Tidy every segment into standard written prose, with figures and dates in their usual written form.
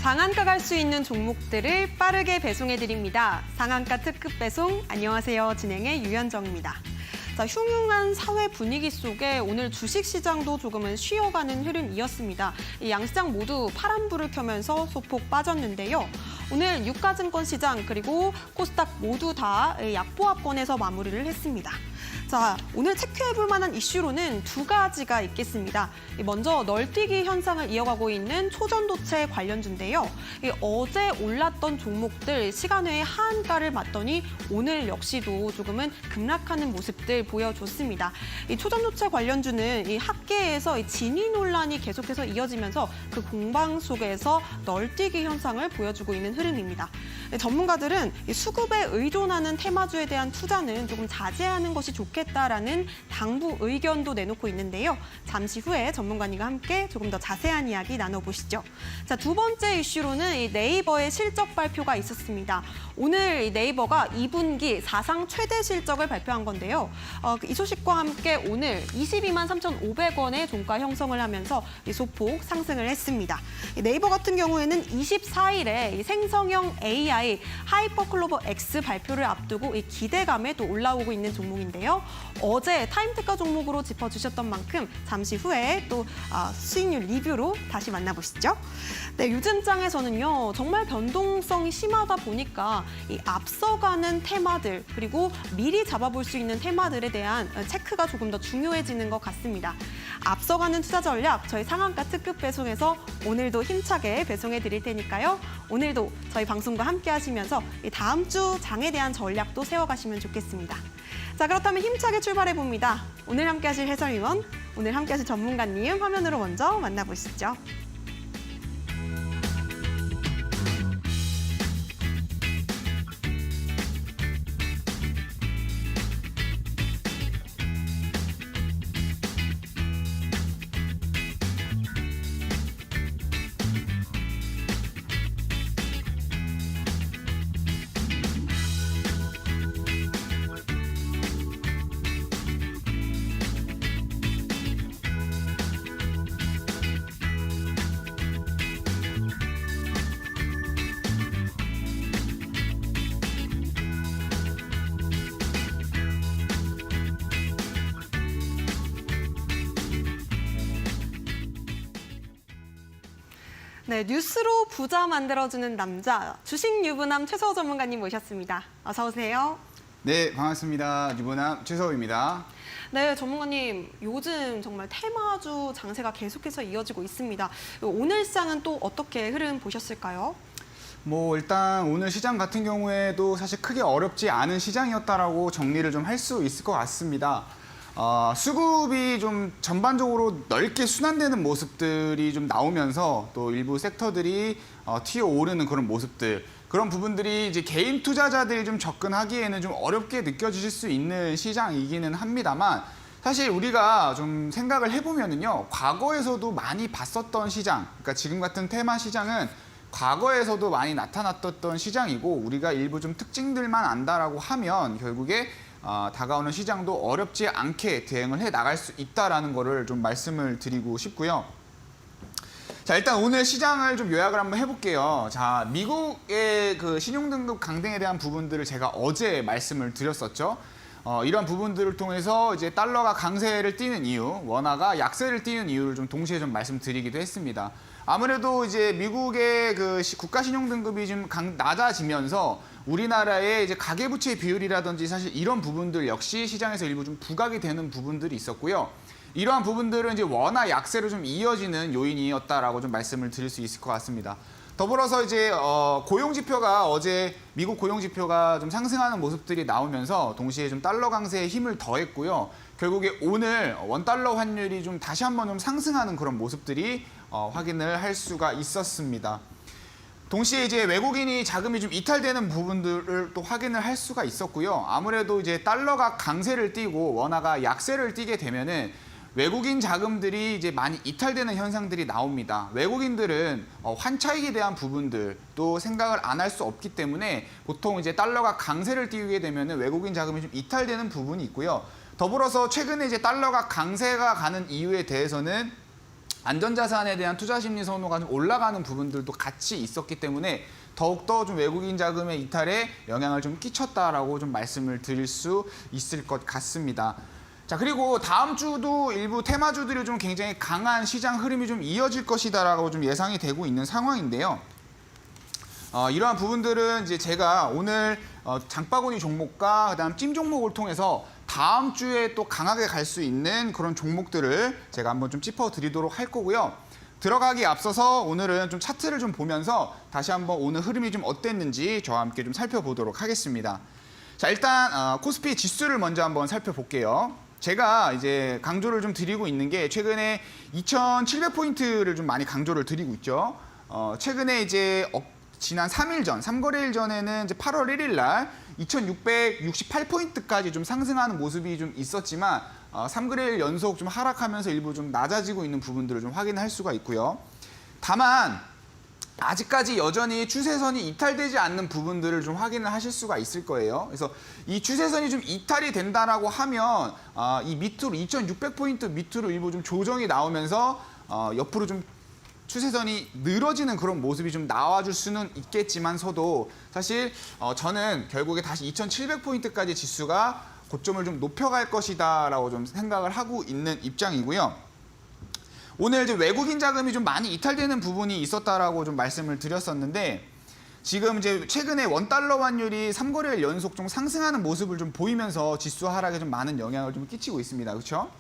상한가 갈 수 있는 종목들을 빠르게 배송해드립니다. 상한가 특급 배송, 안녕하세요. 진행의 유현정입니다. 자, 흉흉한 사회 분위기 속에 오늘 주식시장도 조금은 쉬어가는 흐름이었습니다. 이 양시장 모두 파란불을 켜면서 소폭 빠졌는데요. 오늘 유가증권 시장 그리고 코스닥 모두 다 약보합권에서 마무리를 했습니다. 자, 오늘 체크해볼 만한 이슈로는 두 가지가 있겠습니다. 먼저 널뛰기 현상을 이어가고 있는 초전도체 관련주인데요. 어제 올랐던 종목들 시간 외에 하한가를 맞더니 오늘 역시도 조금은 급락하는 모습들 보여줬습니다. 이 초전도체 관련주는 이 학계에서 이 진위 논란이 계속해서 이어지면서 그 공방 속에서 널뛰기 현상을 보여주고 있는 흐름입니다. 전문가들은 이 수급에 의존하는 테마주에 대한 투자는 조금 자제하는 것이 좋겠다라는 당부 의견도 내놓고 있는데요. 잠시 후에 전문가님과 함께 조금 더 자세한 이야기 나눠보시죠. 자, 두 번째 이슈로는 이 네이버의 실적 발표가 있었습니다. 오늘 이 네이버가 2분기 사상 최대 실적을 발표한 건데요. 이 소식과 함께 오늘 22만 3,500원의 종가 형성을 하면서 이 소폭 상승을 했습니다. 이 네이버 같은 경우에는 24일에 이 생성형 AI 하이퍼클로버 X 발표를 앞두고 이 기대감에 또 올라오고 있는 종목인데요. 어제 타임특가 종목으로 짚어주셨던 만큼 잠시 후에 또 수익률 리뷰로 다시 만나보시죠. 네, 요즘 장에서는요 정말 변동성이 심하다 보니까 이 앞서가는 테마들 그리고 미리 잡아볼 수 있는 테마들에 대한 체크가 조금 더 중요해지는 것 같습니다. 앞서가는 투자 전략 저희 상한가 특급 배송에서 오늘도 힘차게 배송해 드릴 테니까요. 오늘도 저희 방송과 함께 하시면서 다음 주 장에 대한 전략도 세워가시면 좋겠습니다. 자, 그렇다면 힘차게 출발해 봅니다. 오늘 함께 하실 해설위원, 오늘 함께 하실 전문가님 화면으로 먼저 만나보시죠. 네, 뉴스로 부자 만들어주는 남자, 주식 유부남 최서호 전문가님 모셨습니다. 어서 오세요. 네, 반갑습니다. 유부남 최서호입니다. 네, 전문가님, 요즘 정말 테마주 장세가 계속해서 이어지고 있습니다. 오늘 시장은 또 어떻게 흐름 보셨을까요? 일단 오늘 시장 같은 경우에도 사실 크게 어렵지 않은 시장이었다라고 정리를 좀 할 수 있을 것 같습니다. 수급이 좀 전반적으로 넓게 순환되는 모습들이 좀 나오면서 또 일부 섹터들이 튀어오르는 그런 모습들, 그런 부분들이 이제 개인 투자자들이 좀 접근하기에는 좀 어렵게 느껴지실 수 있는 시장이기는 합니다만, 사실 우리가 좀 생각을 해보면은요, 과거에서도 많이 봤었던 시장, 그러니까 지금 같은 테마 시장은 과거에서도 많이 나타났던 시장이고, 우리가 일부 좀 특징들만 안다라고 하면 결국에 다가오는 시장도 어렵지 않게 대응을 해 나갈 수 있다라는 거를 좀 말씀을 드리고 싶고요. 자, 일단 오늘 시장을 좀 요약을 한번 해볼게요. 자, 미국의 그 신용등급 강등에 대한 부분들을 제가 어제 말씀을 드렸었죠. 이런 부분들을 통해서 이제 달러가 강세를 띠는 이유, 원화가 약세를 띠는 이유를 좀 동시에 좀 말씀드리기도 했습니다. 아무래도 이제 미국의 그 국가 신용 등급이 좀 낮아지면서 우리나라의 이제 가계부채 비율이라든지 사실 이런 부분들 역시 시장에서 일부 좀 부각이 되는 부분들이 있었고요. 이러한 부분들은 이제 원화 약세로 좀 이어지는 요인이었다라고 좀 말씀을 드릴 수 있을 것 같습니다. 더불어서 이제 고용 지표가 어제 미국 고용 지표가 좀 상승하는 모습들이 나오면서 동시에 좀 달러 강세에 힘을 더했고요. 결국에 오늘 원달러 환율이 좀 다시 한번 좀 상승하는 그런 모습들이 확인을 할 수가 있었습니다. 동시에 이제 외국인이 자금이 좀 이탈되는 부분들을 또 확인을 할 수가 있었고요. 아무래도 이제 달러가 강세를 띠고 원화가 약세를 띠게 되면은 외국인 자금들이 이제 많이 이탈되는 현상들이 나옵니다. 외국인들은 환차익에 대한 부분들 또 생각을 안 할 수 없기 때문에 보통 이제 달러가 강세를 띄우게 되면은 외국인 자금이 좀 이탈되는 부분이 있고요. 더불어서 최근에 이제 달러가 강세가 가는 이유에 대해서는 안전자산에 대한 투자 심리 선호가 좀 올라가는 부분들도 같이 있었기 때문에 더욱더 좀 외국인 자금의 이탈에 영향을 좀 끼쳤다라고 좀 말씀을 드릴 수 있을 것 같습니다. 자, 그리고 다음 주도 일부 테마주들이 좀 굉장히 강한 시장 흐름이 좀 이어질 것이다라고 좀 예상이 되고 있는 상황인데요. 이러한 부분들은 이제 제가 오늘 장바구니 종목과 그다음 찜 종목을 통해서 다음 주에 또 강하게 갈 수 있는 그런 종목들을 제가 한번 좀 짚어드리도록 할 거고요. 들어가기 앞서서 오늘은 좀 차트를 좀 보면서 다시 한번 오늘 흐름이 좀 어땠는지 저와 함께 좀 살펴보도록 하겠습니다. 자, 일단 코스피 지수를 먼저 한번 살펴볼게요. 제가 이제 강조를 좀 드리고 있는 게 최근에 2,700포인트를 좀 많이 강조를 드리고 있죠. 최근에 이제 지난 3일 전, 3거래일 전에는 이제 8월 1일 날 2,668포인트까지 좀 상승하는 모습이 좀 있었지만 3거래일 연속 좀 하락하면서 일부 좀 낮아지고 있는 부분들을 좀 확인할 수가 있고요. 다만 아직까지 여전히 추세선이 이탈되지 않는 부분들을 좀 확인을 하실 수가 있을 거예요. 그래서 이 추세선이 좀 이탈이 된다라고 하면 이 밑으로 2,600포인트 밑으로 일부 좀 조정이 나오면서 옆으로 좀 추세선이 늘어지는 그런 모습이 좀 나와줄 수는 있겠지만서도 사실 저는 결국에 다시 2,700포인트까지 지수가 고점을 좀 높여갈 것이다라고 좀 생각을 하고 있는 입장이고요. 오늘 이제 외국인 자금이 좀 많이 이탈되는 부분이 있었다라고 좀 말씀을 드렸었는데 지금 이제 최근에 원달러 환율이 3거래일 연속 좀 상승하는 모습을 좀 보이면서 지수 하락에 좀 많은 영향을 좀 끼치고 있습니다. 그렇죠?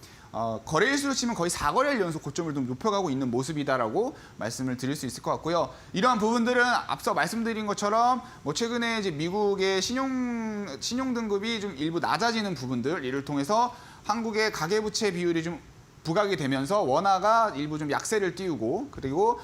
거래일수로 치면 거의 4거래일 연속 고점을 좀 높여가고 있는 모습이다라고 말씀을 드릴 수 있을 것 같고요. 이러한 부분들은 앞서 말씀드린 것처럼 뭐 최근에 이제 미국의 신용 등급이 좀 일부 낮아지는 부분들, 이를 통해서 한국의 가계부채 비율이 좀 부각이 되면서 원화가 일부 좀 약세를 띄우고, 그리고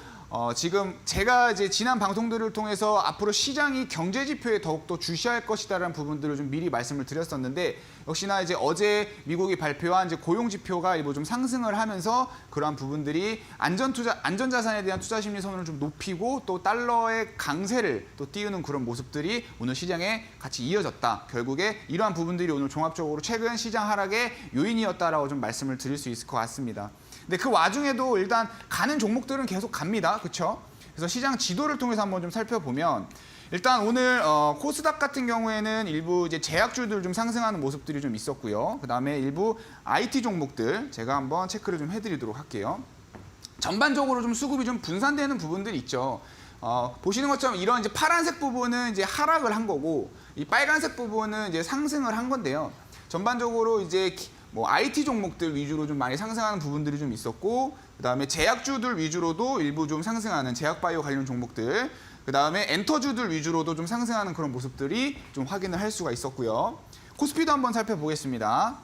지금 제가 이제 지난 방송들을 통해서 앞으로 시장이 경제 지표에 더욱더 주시할 것이다라는 부분들을 좀 미리 말씀을 드렸었는데, 역시나 이제 어제 미국이 발표한 이제 고용 지표가 일부 좀 상승을 하면서 그러한 부분들이 안전자산에 대한 투자 심리 선호를 좀 높이고 또 달러의 강세를 또 띄우는 그런 모습들이 오늘 시장에 같이 이어졌다. 결국에 이러한 부분들이 오늘 종합적으로 최근 시장 하락의 요인이었다라고 좀 말씀을 드릴 수 있을 것 같습니다. 근데 그 와중에도 일단 가는 종목들은 계속 갑니다. 그렇죠? 그래서 시장 지도를 통해서 한번 좀 살펴보면 일단 오늘 코스닥 같은 경우에는 일부 이제 제약주들 좀 상승하는 모습들이 좀 있었고요. 그다음에 일부 IT 종목들 제가 한번 체크를 좀 해드리도록 할게요. 전반적으로 좀 수급이 좀 분산되는 부분들이 있죠. 보시는 것처럼 이런 이제 파란색 부분은 이제 하락을 한 거고 이 빨간색 부분은 이제 상승을 한 건데요. 전반적으로 이제 뭐 IT 종목들 위주로 좀 많이 상승하는 부분들이 좀 있었고, 그다음에 제약주들 위주로도 일부 좀 상승하는 제약바이오 관련 종목들, 그다음에 엔터주들 위주로도 좀 상승하는 그런 모습들이 좀 확인을 할 수가 있었고요. 코스피도 한번 살펴보겠습니다.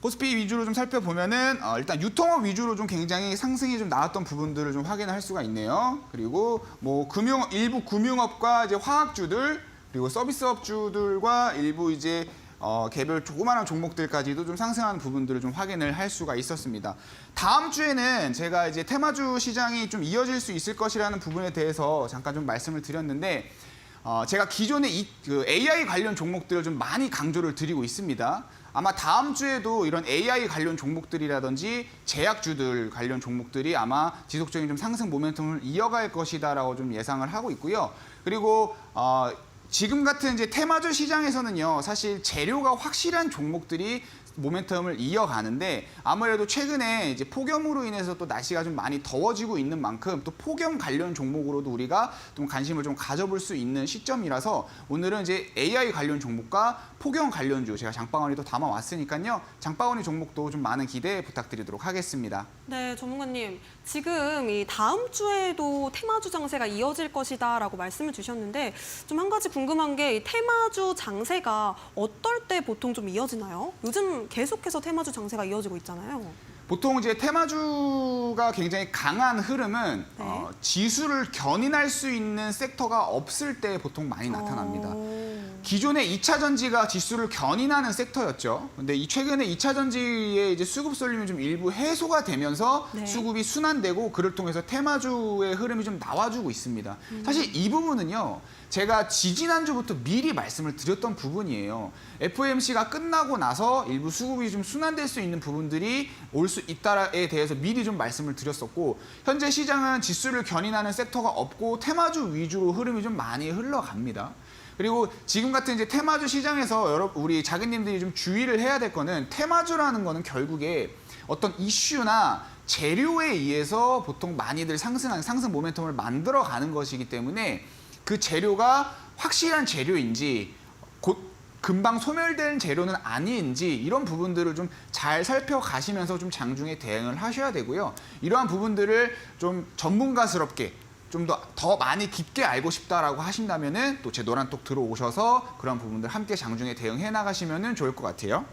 코스피 위주로 좀 살펴보면은 일단 유통업 위주로 좀 굉장히 상승이 좀 나왔던 부분들을 좀 확인할 수가 있네요. 그리고 뭐 일부 금융업과 이제 화학주들, 그리고 서비스업주들과 일부 이제 개별 조그마한 종목들까지도 좀 상승하는 부분들을 좀 확인을 할 수가 있었습니다. 다음 주에는 제가 이제 테마주 시장이 좀 이어질 수 있을 것이라는 부분에 대해서 잠깐 좀 말씀을 드렸는데, 제가 기존에 그 AI 관련 종목들을 좀 많이 강조를 드리고 있습니다. 아마 다음 주에도 이런 AI 관련 종목들이라든지 제약주들 관련 종목들이 아마 지속적인 좀 상승 모멘텀을 이어갈 것이다라고 좀 예상을 하고 있고요. 그리고 지금 같은 이제 테마주 시장에서는요, 사실 재료가 확실한 종목들이 모멘텀을 이어가는데, 아무래도 최근에 이제 폭염으로 인해서 또 날씨가 좀 많이 더워지고 있는 만큼 또 폭염 관련 종목으로도 우리가 좀 관심을 좀 가져볼 수 있는 시점이라서 오늘은 이제 AI 관련 종목과 폭염 관련주 제가 장바구니에 또 담아왔으니까요. 장바구니 종목도 좀 많은 기대 부탁드리도록 하겠습니다. 네, 전문가님. 지금 이 다음 주에도 테마주 장세가 이어질 것이다라고 말씀을 주셨는데 좀 한 가지 궁금한 게 이 테마주 장세가 어떨 때 보통 좀 이어지나요? 요즘 계속해서 테마주 장세가 이어지고 있잖아요. 보통 이제 테마주가 굉장히 강한 흐름은 네. 지수를 견인할 수 있는 섹터가 없을 때 보통 많이 나타납니다. 기존의 2차 전지가 지수를 견인하는 섹터였죠. 근데 최근에 2차 전지의 이제 수급 쏠림이 좀 일부 해소가 되면서 네. 수급이 순환되고 그를 통해서 테마주의 흐름이 좀 나와주고 있습니다. 사실 이 부분은요, 제가 지지난주부터 미리 말씀을 드렸던 부분이에요. FOMC가 끝나고 나서 일부 수급이 좀 순환될 수 있는 부분들이 올 수 수 있다에 대해서 미리 좀 말씀을 드렸었고, 현재 시장은 지수를 견인하는 섹터가 없고 테마주 위주로 흐름이 좀 많이 흘러갑니다. 그리고 지금 같은 이제 테마주 시장에서 우리 자기님들이 좀 주의를 해야 될 거는, 테마주라는 거는 결국에 어떤 이슈나 재료에 의해서 보통 많이들 상승 모멘텀을 만들어가는 것이기 때문에, 그 재료가 확실한 재료인지 곧 금방 소멸된 재료는 아닌지 이런 부분들을 좀 잘 살펴가시면서 좀 장중에 대응을 하셔야 되고요. 이러한 부분들을 좀 전문가스럽게 좀 더 많이 깊게 알고 싶다라고 하신다면은 또 제 노란톡 들어오셔서 그런 부분들 함께 장중에 대응해 나가시면은 좋을 것 같아요.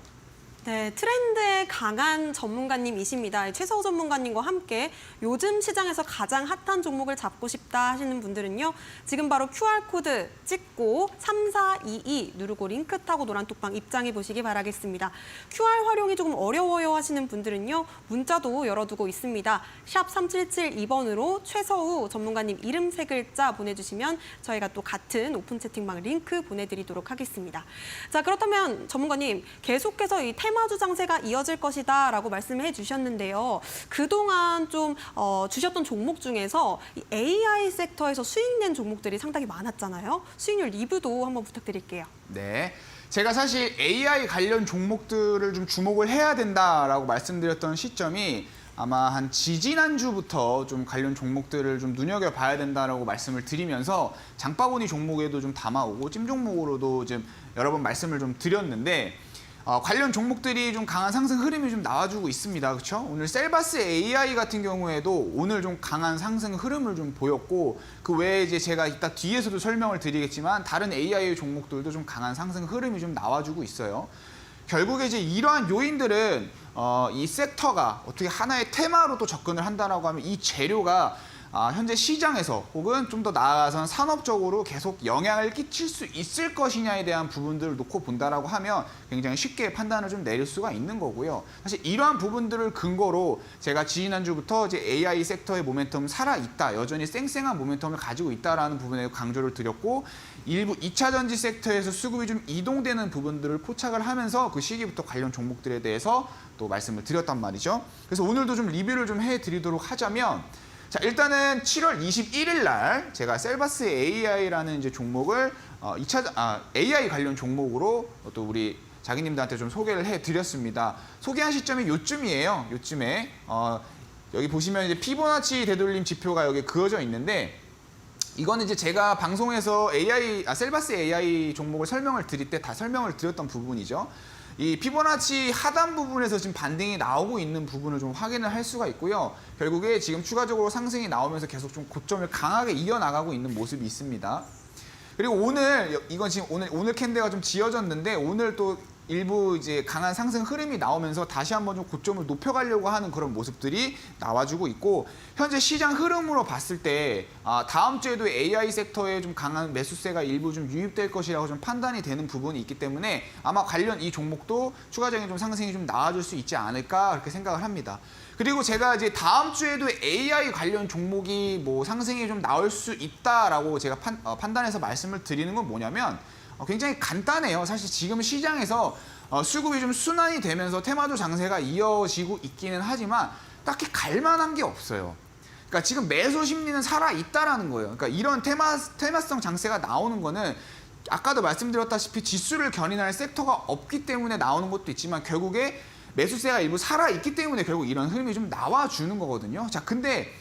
네, 트렌드에 강한 전문가님이십니다. 최서우 전문가님과 함께 요즘 시장에서 가장 핫한 종목을 잡고 싶다 하시는 분들은요. 지금 바로 QR코드 찍고 3422 누르고 링크 타고 노란톡방 입장해 보시기 바라겠습니다. QR 활용이 조금 어려워요 하시는 분들은요. 문자도 열어두고 있습니다. 샵 3772번으로 최서우 전문가님 이름 3글자 보내주시면 저희가 또 같은 오픈 채팅방 링크 보내드리도록 하겠습니다. 자, 그렇다면 전문가님 계속해서 이 테마주 장세가 이어질 것이다라고 말씀해 주셨는데요. 그동안 좀 주셨던 종목 중에서 이 AI 섹터에서 수익 낸 종목들이 상당히 많았잖아요. 수익률 리뷰도 한번 부탁드릴게요. 네. 제가 사실 AI 관련 종목들을 좀 주목을 해야 된다라고 말씀드렸던 시점이 아마 한 지지난주부터 좀 관련 종목들을 좀 눈여겨봐야 된다라고 말씀을 드리면서 장바구니 종목에도 좀 담아오고 찜 종목으로도 좀 여러 번 말씀을 좀 드렸는데, 관련 종목들이 좀 강한 상승 흐름이 좀 나와주고 있습니다. 그렇죠? 오늘 셀바스 AI 같은 경우에도 오늘 좀 강한 상승 흐름을 좀 보였고, 그 외에 이제 제가 이따 뒤에서도 설명을 드리겠지만 다른 AI 종목들도 좀 강한 상승 흐름이 좀 나와주고 있어요. 결국에 이제 이러한 요인들은 이 섹터가 어떻게 하나의 테마로 또 접근을 한다라고 하면 이 재료가 현재 시장에서 혹은 좀 더 나아가서는 산업적으로 계속 영향을 끼칠 수 있을 것이냐에 대한 부분들을 놓고 본다라고 하면 굉장히 쉽게 판단을 좀 내릴 수가 있는 거고요. 사실 이러한 부분들을 근거로 제가 지난주부터 이제 AI 섹터의 모멘텀은 살아있다, 여전히 쌩쌩한 모멘텀을 가지고 있다라는 부분에 강조를 드렸고, 일부 2차 전지 섹터에서 수급이 좀 이동되는 부분들을 포착을 하면서 그 시기부터 관련 종목들에 대해서 또 말씀을 드렸단 말이죠. 그래서 오늘도 좀 리뷰를 좀 해드리도록 하자면, 자, 일단은 7월 21일 날 제가 셀바스 AI라는 이제 종목을 AI 관련 종목으로 또 우리 자기님들한테 좀 소개를 해드렸습니다. 소개한 시점이 요쯤이에요. 요쯤에 여기 보시면 이제 피보나치 되돌림 지표가 여기 그어져 있는데, 이거는 이제 제가 방송에서 셀바스 AI 종목을 설명을 드릴 때 다 설명을 드렸던 부분이죠. 이 피보나치 하단 부분에서 지금 반등이 나오고 있는 부분을 좀 확인을 할 수가 있고요. 결국에 지금 추가적으로 상승이 나오면서 계속 좀 고점을 강하게 이어나가고 있는 모습이 있습니다. 그리고 오늘 이건 지금 오늘 캔들가 좀 지어졌는데, 오늘 또 일부 이제 강한 상승 흐름이 나오면서 다시 한번 좀 고점을 높여가려고 하는 그런 모습들이 나와주고 있고, 현재 시장 흐름으로 봤을 때 다음 주에도 AI 섹터에 좀 강한 매수세가 일부 좀 유입될 것이라고 좀 판단이 되는 부분이 있기 때문에 아마 관련 이 종목도 추가적인 좀 상승이 좀 나와줄 수 있지 않을까 그렇게 생각을 합니다. 그리고 제가 이제 다음 주에도 AI 관련 종목이 뭐 상승이 좀 나올 수 있다라고 제가 판단해서 말씀을 드리는 건 뭐냐면, 굉장히 간단해요. 사실 지금 시장에서 수급이 좀 순환이 되면서 테마주 장세가 이어지고 있기는 하지만 딱히 갈만한 게 없어요. 그러니까 지금 매수 심리는 살아있다라는 거예요. 그러니까 이런 테마성 장세가 나오는 거는 아까도 말씀드렸다시피 지수를 견인할 섹터가 없기 때문에 나오는 것도 있지만, 결국에 매수세가 일부 살아있기 때문에 결국 이런 흐름이 좀 나와주는 거거든요. 자, 근데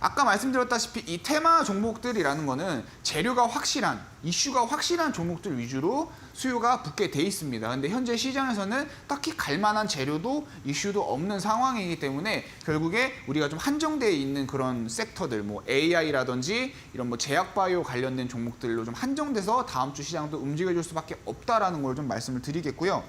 아까 말씀드렸다시피 이 테마 종목들이라는 거는 재료가 확실한, 이슈가 확실한 종목들 위주로 수요가 붙게 돼 있습니다. 근데 현재 시장에서는 딱히 갈만한 재료도 이슈도 없는 상황이기 때문에 결국에 우리가 좀 한정되어 있는 그런 섹터들, 뭐 AI라든지 이런 뭐 제약바이오 관련된 종목들로 좀 한정돼서 다음 주 시장도 움직여줄 수밖에 없다라는 걸 좀 말씀을 드리겠고요.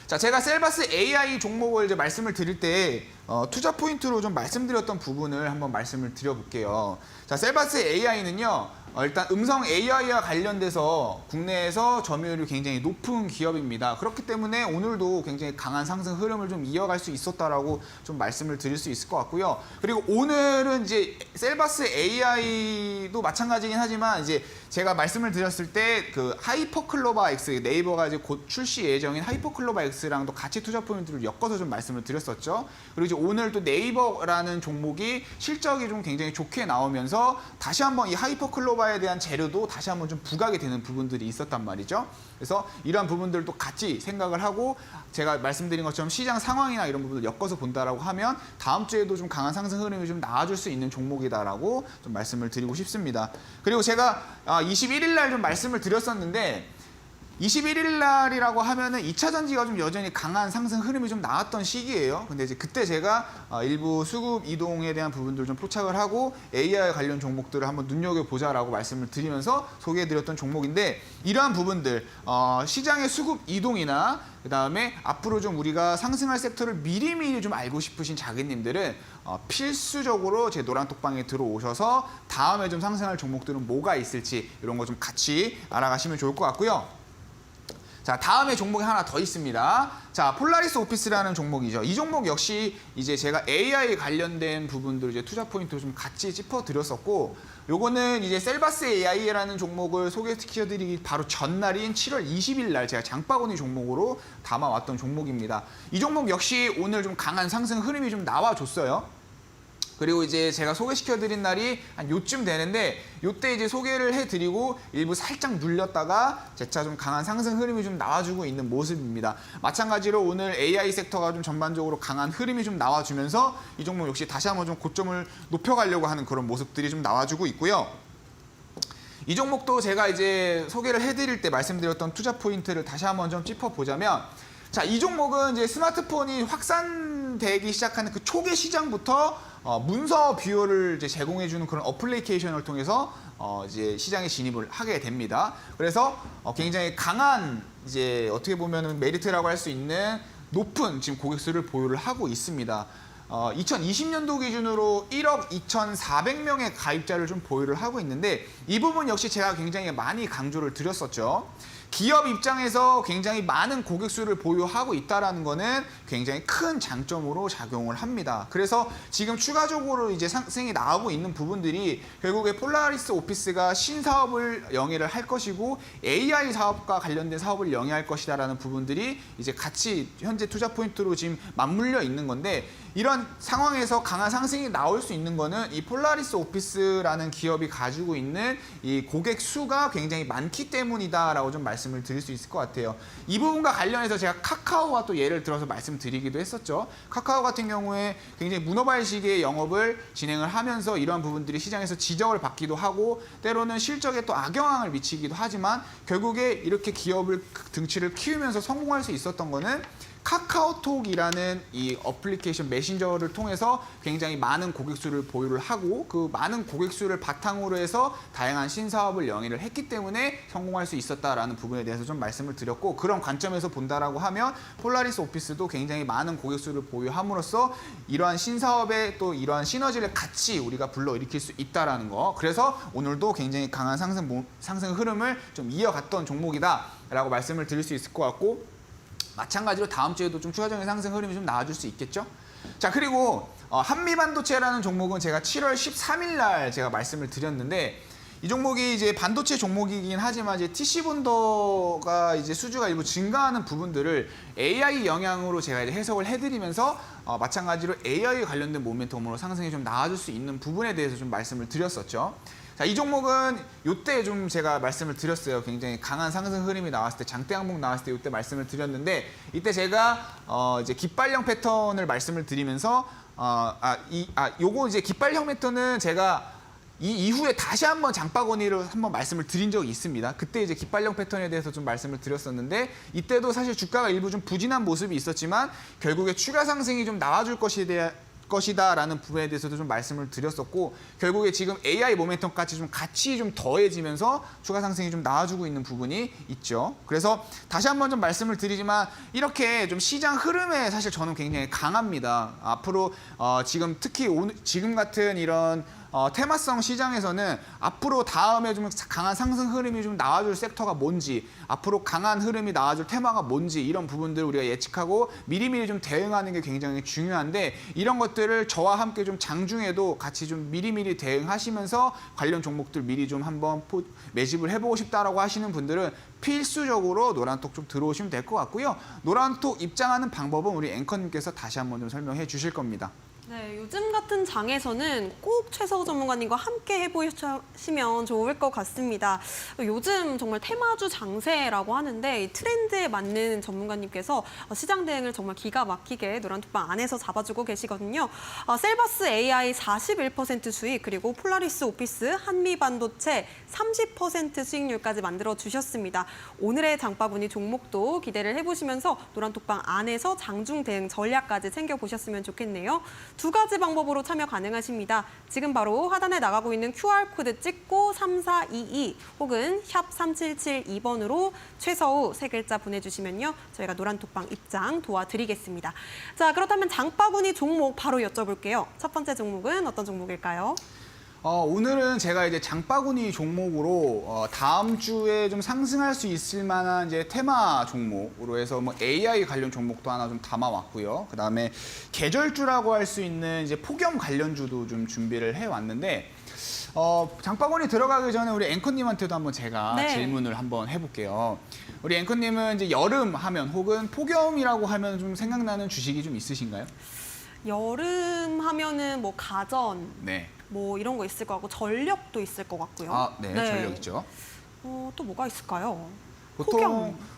자, 제가 셀바스 AI 종목을 이제 말씀을 드릴 때 투자 포인트로 좀 말씀드렸던 부분을 한번 말씀을 드려볼게요. 자, 셀바스 AI는요, 일단 음성 AI와 관련돼서 국내에서 점유율이 굉장히 높은 기업입니다. 그렇기 때문에 오늘도 굉장히 강한 상승 흐름을 좀 이어갈 수 있었다라고 좀 말씀을 드릴 수 있을 것 같고요. 그리고 오늘은 이제 셀바스 AI도 마찬가지긴 하지만, 이제 제가 말씀을 드렸을 때 그 하이퍼클로바 X, 네이버가 이제 곧 출시 예정인 하이퍼클로바 FX랑도 같이 투자 포인트를 엮어서 좀 말씀을 드렸었죠. 그리고 이제 오늘 또 네이버라는 종목이 실적이 좀 굉장히 좋게 나오면서 다시 한번 이 하이퍼클로바에 대한 재료도 다시 한번 좀 부각이 되는 부분들이 있었단 말이죠. 그래서 이러한 부분들도 같이 생각을 하고 제가 말씀드린 것처럼 시장 상황이나 이런 부분을 엮어서 본다라고 하면 다음 주에도 좀 강한 상승 흐름이 좀 나와줄 수 있는 종목이다라고 좀 말씀을 드리고 싶습니다. 그리고 제가 21일 날 좀 말씀을 드렸었는데 21일 날이라고 하면은 2차 전지가 좀 여전히 강한 상승 흐름이 좀 나왔던 시기예요. 근데 이제 그때 제가 일부 수급 이동에 대한 부분들 좀 포착을 하고 AI 관련 종목들을 한번 눈여겨보자라고 말씀을 드리면서 소개해드렸던 종목인데 이러한 부분들 시장의 수급 이동이나 그다음에 앞으로 좀 우리가 상승할 섹터를 미리미리 좀 알고 싶으신 자기님들은 필수적으로 제 노란톡방에 들어오셔서 다음에 좀 상승할 종목들은 뭐가 있을지 이런 거 좀 같이 알아가시면 좋을 것 같고요. 자, 다음에 종목이 하나 더 있습니다. 자, 폴라리스 오피스라는 종목이죠. 이 종목 역시 이제 제가 AI 관련된 부분들 이제 투자 포인트를 좀 같이 짚어드렸었고, 요거는 이제 셀바스 AI라는 종목을 소개시켜드리기 바로 전날인 7월 20일 날 제가 장바구니 종목으로 담아왔던 종목입니다. 이 종목 역시 오늘 좀 강한 상승 흐름이 좀 나와줬어요. 그리고 이제 제가 소개시켜드린 날이 한 요쯤 되는데 요때 이제 소개를 해드리고 일부 살짝 눌렸다가 재차 좀 강한 상승 흐름이 좀 나와주고 있는 모습입니다. 마찬가지로 오늘 AI 섹터가 좀 전반적으로 강한 흐름이 좀 나와주면서 이 종목 역시 다시 한번 좀 고점을 높여가려고 하는 그런 모습들이 좀 나와주고 있고요. 이 종목도 제가 이제 소개를 해드릴 때 말씀드렸던 투자 포인트를 다시 한번 좀 짚어보자면, 자, 이 종목은 이제 스마트폰이 확산되기 시작하는 그 초기 시장부터 문서 뷰어를 이제 제공해주는 그런 어플리케이션을 통해서 이제 시장에 진입을 하게 됩니다. 그래서 굉장히 강한 이제 어떻게 보면은 메리트라고 할 수 있는 높은 지금 고객수를 보유를 하고 있습니다. 2020년도 기준으로 1억 2,400명의 가입자를 좀 보유를 하고 있는데 이 부분 역시 제가 굉장히 많이 강조를 드렸었죠. 기업 입장에서 굉장히 많은 고객수를 보유하고 있다는 거는 굉장히 큰 장점으로 작용을 합니다. 그래서 지금 추가적으로 이제 상승이 나오고 있는 부분들이 결국에 폴라리스 오피스가 신사업을 영위를 할 것이고 AI 사업과 관련된 사업을 영위할 것이다라는 부분들이 이제 같이 현재 투자 포인트로 지금 맞물려 있는 건데, 이런 상황에서 강한 상승이 나올 수 있는 거는 이 폴라리스 오피스라는 기업이 가지고 있는 이 고객 수가 굉장히 많기 때문이다라고 좀 말씀을 드릴 수 있을 것 같아요. 이 부분과 관련해서 제가 카카오와 또 예를 들어서 말씀드리기도 했었죠. 카카오 같은 경우에 굉장히 문어발식의 영업을 진행을 하면서 이러한 부분들이 시장에서 지적을 받기도 하고 때로는 실적에 또 악영향을 미치기도 하지만 결국에 이렇게 기업을 등치를 키우면서 성공할 수 있었던 거는 카카오톡이라는 이 어플리케이션 메신저를 통해서 굉장히 많은 고객수를 보유를 하고 그 많은 고객수를 바탕으로 해서 다양한 신사업을 영위를 했기 때문에 성공할 수 있었다라는 부분에 대해서 좀 말씀을 드렸고, 그런 관점에서 본다라고 하면 폴라리스 오피스도 굉장히 많은 고객수를 보유함으로써 이러한 신사업에 또 이러한 시너지를 같이 우리가 불러일으킬 수 있다라는 거, 그래서 오늘도 굉장히 강한 상승 흐름을 좀 이어갔던 종목이다라고 말씀을 드릴 수 있을 것 같고, 마찬가지로 다음 주에도 좀 추가적인 상승 흐름이 좀 나와줄 수 있겠죠. 자, 그리고 한미반도체라는 종목은 제가 7월 13일 날 제가 말씀을 드렸는데, 이 종목이 이제 반도체 종목이긴 하지만 이제 TC 본더가 이제 수주가 일부 증가하는 부분들을 AI 영향으로 제가 이제 해석을 해드리면서 마찬가지로 AI 관련된 모멘텀으로 상승이 좀 나와줄 수 있는 부분에 대해서 좀 말씀을 드렸었죠. 자, 이 종목은 이때 좀 제가 말씀을 드렸어요. 굉장히 강한 상승 흐름이 나왔을 때, 장대 항목 나왔을 때 이때 말씀을 드렸는데, 이때 제가 이제 깃발형 패턴을 말씀을 드리면서 요거 이제 깃발형 패턴은 제가 이 이후에 다시 한번 장바구니로 한번 말씀을 드린 적이 있습니다. 그때 이제 깃발형 패턴에 대해서 좀 말씀을 드렸었는데, 이때도 사실 주가가 일부 좀 부진한 모습이 있었지만 결국에 추가 상승이 좀 나와줄 것이다라는 부분에 대해서도 좀 말씀을 드렸었고, 결국에 지금 AI 모멘텀까지 좀 같이 좀 더해지면서 추가 상승이 좀 나와주고 있는 부분이 있죠. 그래서 다시 한번 좀 말씀을 드리지만 이렇게 좀 시장 흐름에 사실 저는 굉장히 강합니다. 앞으로 지금 특히 지금 같은 이런 테마성 시장에서는 앞으로 다음에 좀 강한 상승 흐름이 좀 나와줄 섹터가 뭔지, 앞으로 강한 흐름이 나와줄 테마가 뭔지 이런 부분들을 우리가 예측하고 미리미리 좀 대응하는 게 굉장히 중요한데 이런 것들을 저와 함께 좀 장중에도 같이 좀 미리미리 대응하시면서 관련 종목들 미리 좀 한번 매집을 해보고 싶다라고 하시는 분들은 필수적으로 노란톡 좀 들어오시면 될 것 같고요. 노란톡 입장하는 방법은 우리 앵커님께서 다시 한번 좀 설명해 주실 겁니다. 네, 요즘 같은 장에서는 꼭 최서우 전문가님과 함께 해보시면 좋을 것 같습니다. 요즘 정말 테마주 장세라고 하는데 이 트렌드에 맞는 전문가님께서 시장 대응을 정말 기가 막히게 노란톡방 안에서 잡아주고 계시거든요. 셀바스 AI 41% 수익, 그리고 폴라리스 오피스, 한미반도체 30% 수익률까지 만들어 주셨습니다. 오늘의 장바구니 종목도 기대를 해보시면서 노란톡방 안에서 장중 대응 전략까지 챙겨보셨으면 좋겠네요. 두 가지 방법으로 참여 가능하십니다. 지금 바로 하단에 나가고 있는 QR코드 찍고 3422 혹은 샵 3772번으로 최서우 세 글자 보내주시면요. 저희가 노란톡방 입장 도와드리겠습니다. 자, 그렇다면 장바구니 종목 바로 여쭤볼게요. 첫 번째 종목은 어떤 종목일까요? 오늘은 제가 이제 장바구니 종목으로 다음 주에 좀 상승할 수 있을 만한 이제 테마 종목으로 해서 뭐 AI 관련 종목도 하나 좀 담아왔고요. 그다음에 계절주라고 할 수 있는 이제 폭염 관련주도 좀 준비를 해왔는데 장바구니 들어가기 전에 우리 앵커님한테도 한번 제가 네. 질문을 한번 해볼게요. 우리 앵커님은 이제 여름 하면 혹은 폭염이라고 하면 좀 생각나는 주식이 좀 있으신가요? 여름 하면은 뭐 가전, 네. 뭐 이런 거 있을 것 같고 전력도 있을 것 같고요. 네, 전력 있죠. 또 뭐가 있을까요?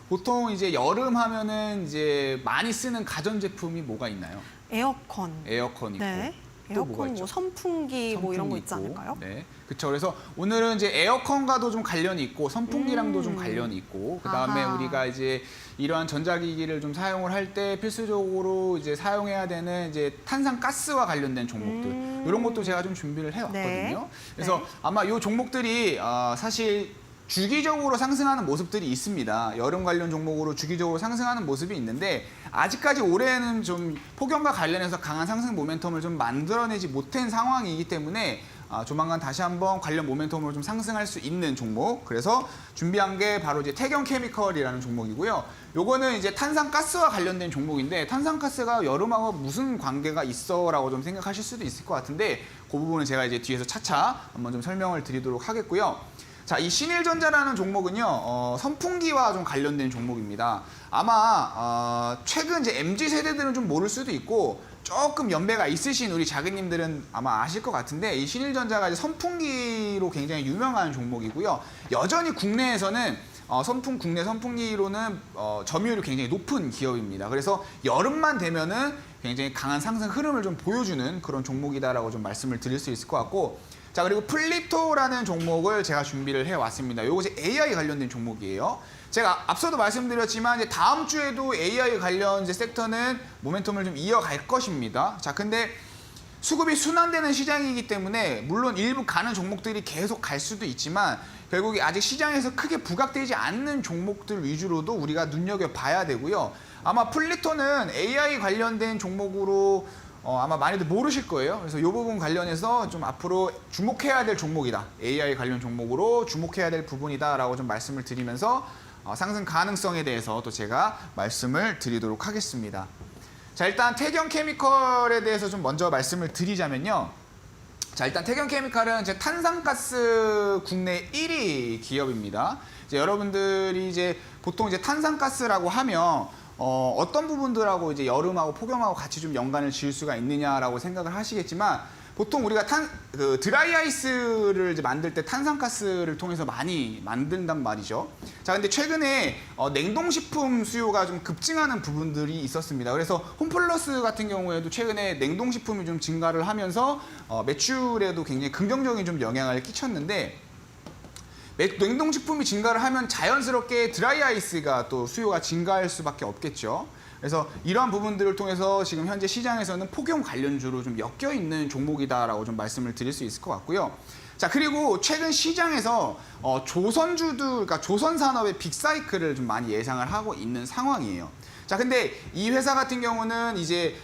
보통 이제 여름 하면은 이제 많이 쓰는 가전 제품이 뭐가 있나요? 에어컨. 에어컨 있고. 네. 또 뭐가 에어컨, 있죠? 뭐 선풍기 뭐 이런 거 있지 있고. 않을까요? 네, 그렇죠. 그래서 오늘은 이제 에어컨과도 좀 관련이 있고 선풍기랑도 좀 관련이 있고 그다음에 아하. 우리가 이제 이러한 전자기기를 좀 사용을 할 때 필수적으로 이제 사용해야 되는 이제 탄산가스와 관련된 종목들 이런 것도 제가 좀 준비를 해왔거든요. 네. 그래서 네. 아마 이 종목들이 사실 주기적으로 상승하는 모습들이 있습니다. 여름 관련 종목으로 주기적으로 상승하는 모습이 있는데 아직까지 올해는 좀 폭염과 관련해서 강한 상승 모멘텀을 좀 만들어내지 못한 상황이기 때문에 조만간 다시 한번 관련 모멘텀으로 좀 상승할 수 있는 종목. 그래서 준비한 게 바로 이제 태경케미컬이라는 종목이고요. 요거는 이제 탄산가스와 관련된 종목인데 탄산가스가 여름하고 무슨 관계가 있어라고 좀 생각하실 수도 있을 것 같은데 그 부분은 제가 이제 뒤에서 차차 한번 좀 설명을 드리도록 하겠고요. 자, 이 신일전자라는 종목은요, 선풍기와 좀 관련된 종목입니다. 아마 최근 이제 MZ 세대들은 좀 모를 수도 있고 조금 연배가 있으신 우리 자기님들은 아마 아실 것 같은데 이 신일전자가 이제 선풍기로 굉장히 유명한 종목이고요. 여전히 국내에서는 국내 선풍기로는 점유율이 굉장히 높은 기업입니다. 그래서 여름만 되면은 굉장히 강한 상승 흐름을 좀 보여주는 그런 종목이다라고 좀 말씀을 드릴 수 있을 것 같고. 자, 그리고 플리토라는 종목을 제가 준비를 해왔습니다. 요거 이제 AI 관련된 종목이에요. 제가 앞서도 말씀드렸지만 이제 다음 주에도 AI 관련 이제 섹터는 모멘텀을 좀 이어갈 것입니다. 자, 근데 수급이 순환되는 시장이기 때문에 물론 일부 가는 종목들이 계속 갈 수도 있지만 결국에 아직 시장에서 크게 부각되지 않는 종목들 위주로도 우리가 눈여겨봐야 되고요. 아마 플리토는 AI 관련된 종목으로 아마 많이들 모르실 거예요. 그래서 이 부분 관련해서 좀 앞으로 주목해야 될 종목이다. AI 관련 종목으로 주목해야 될 부분이다라고 좀 말씀을 드리면서 상승 가능성에 대해서 또 제가 말씀을 드리도록 하겠습니다. 자, 일단 태경케미컬에 대해서 좀 먼저 말씀을 드리자면요. 자, 일단 태경케미컬은 이제 탄산가스 국내 1위 기업입니다. 이제 여러분들이 이제 보통 이제 탄산가스라고 하면 어떤 부분들하고 이제 여름하고 폭염하고 같이 좀 연관을 지을 수가 있느냐라고 생각을 하시겠지만 보통 우리가 드라이 아이스를 이제 만들 때 탄산가스를 통해서 많이 만든단 말이죠. 자, 근데 최근에 냉동식품 수요가 좀 급증하는 부분들이 있었습니다. 그래서 홈플러스 같은 경우에도 최근에 냉동식품이 좀 증가를 하면서 매출에도 굉장히 긍정적인 좀 영향을 끼쳤는데 냉동식품이 증가를 하면 자연스럽게 드라이 아이스가 또 수요가 증가할 수밖에 없겠죠. 그래서 이러한 부분들을 통해서 지금 현재 시장에서는 폭염 관련주로 좀 엮여 있는 종목이다라고 좀 말씀을 드릴 수 있을 것 같고요. 자, 그리고 최근 시장에서 조선주들, 그러니까 조선 산업의 빅사이클을 좀 많이 예상을 하고 있는 상황이에요. 자, 근데 이 회사 같은 경우는 이제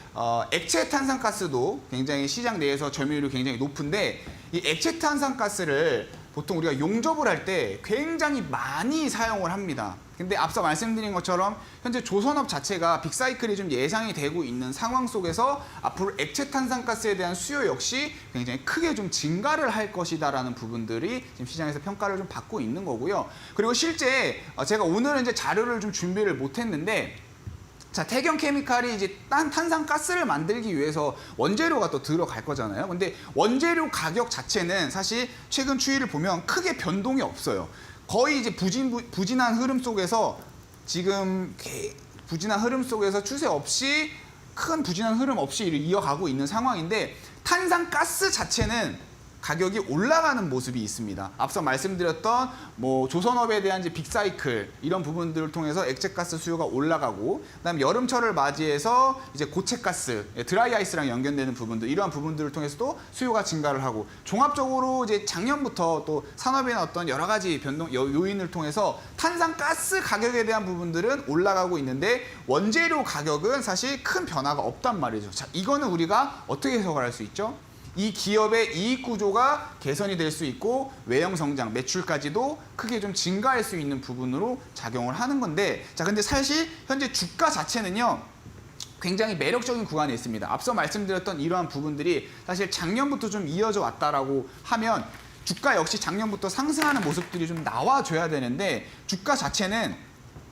액체 탄산가스도 굉장히 시장 내에서 점유율이 굉장히 높은데 이 액체 탄산가스를 보통 우리가 용접을 할 때 굉장히 많이 사용을 합니다. 근데 앞서 말씀드린 것처럼 현재 조선업 자체가 빅사이클이 좀 예상이 되고 있는 상황 속에서 앞으로 액체 탄산가스에 대한 수요 역시 굉장히 크게 좀 증가를 할 것이다라는 부분들이 지금 시장에서 평가를 좀 받고 있는 거고요. 그리고 실제 제가 오늘은 이제 자료를 좀 준비를 못했는데, 자, 태경케미칼이 이제 탄산가스를 만들기 위해서 원재료가 또 들어갈 거잖아요. 근데 원재료 가격 자체는 사실 최근 추이를 보면 크게 변동이 없어요. 거의 이제 부진한 흐름 속에서 지금 부진한 흐름 속에서 추세 없이 큰 부진한 흐름 없이 이어가고 있는 상황인데, 탄산가스 자체는 가격이 올라가는 모습이 있습니다. 앞서 말씀드렸던 뭐 조선업에 대한 이제 빅사이클 이런 부분들을 통해서 액체가스 수요가 올라가고, 그다음 여름철을 맞이해서 이제 고체가스, 드라이 아이스랑 연결되는 부분들, 이러한 부분들을 통해서도 수요가 증가를 하고, 종합적으로 이제 작년부터 또 산업이나 어떤 여러 가지 변동 요인을 통해서 탄산가스 가격에 대한 부분들은 올라가고 있는데 원재료 가격은 사실 큰 변화가 없단 말이죠. 자, 이거는 우리가 어떻게 해석을 할 수 있죠? 이 기업의 이익 구조가 개선이 될 수 있고 외형 성장, 매출까지도 크게 좀 증가할 수 있는 부분으로 작용을 하는 건데, 자, 근데 사실 현재 주가 자체는요 굉장히 매력적인 구간에 있습니다. 앞서 말씀드렸던 이러한 부분들이 사실 작년부터 좀 이어져 왔다라고 하면 주가 역시 작년부터 상승하는 모습들이 좀 나와줘야 되는데, 주가 자체는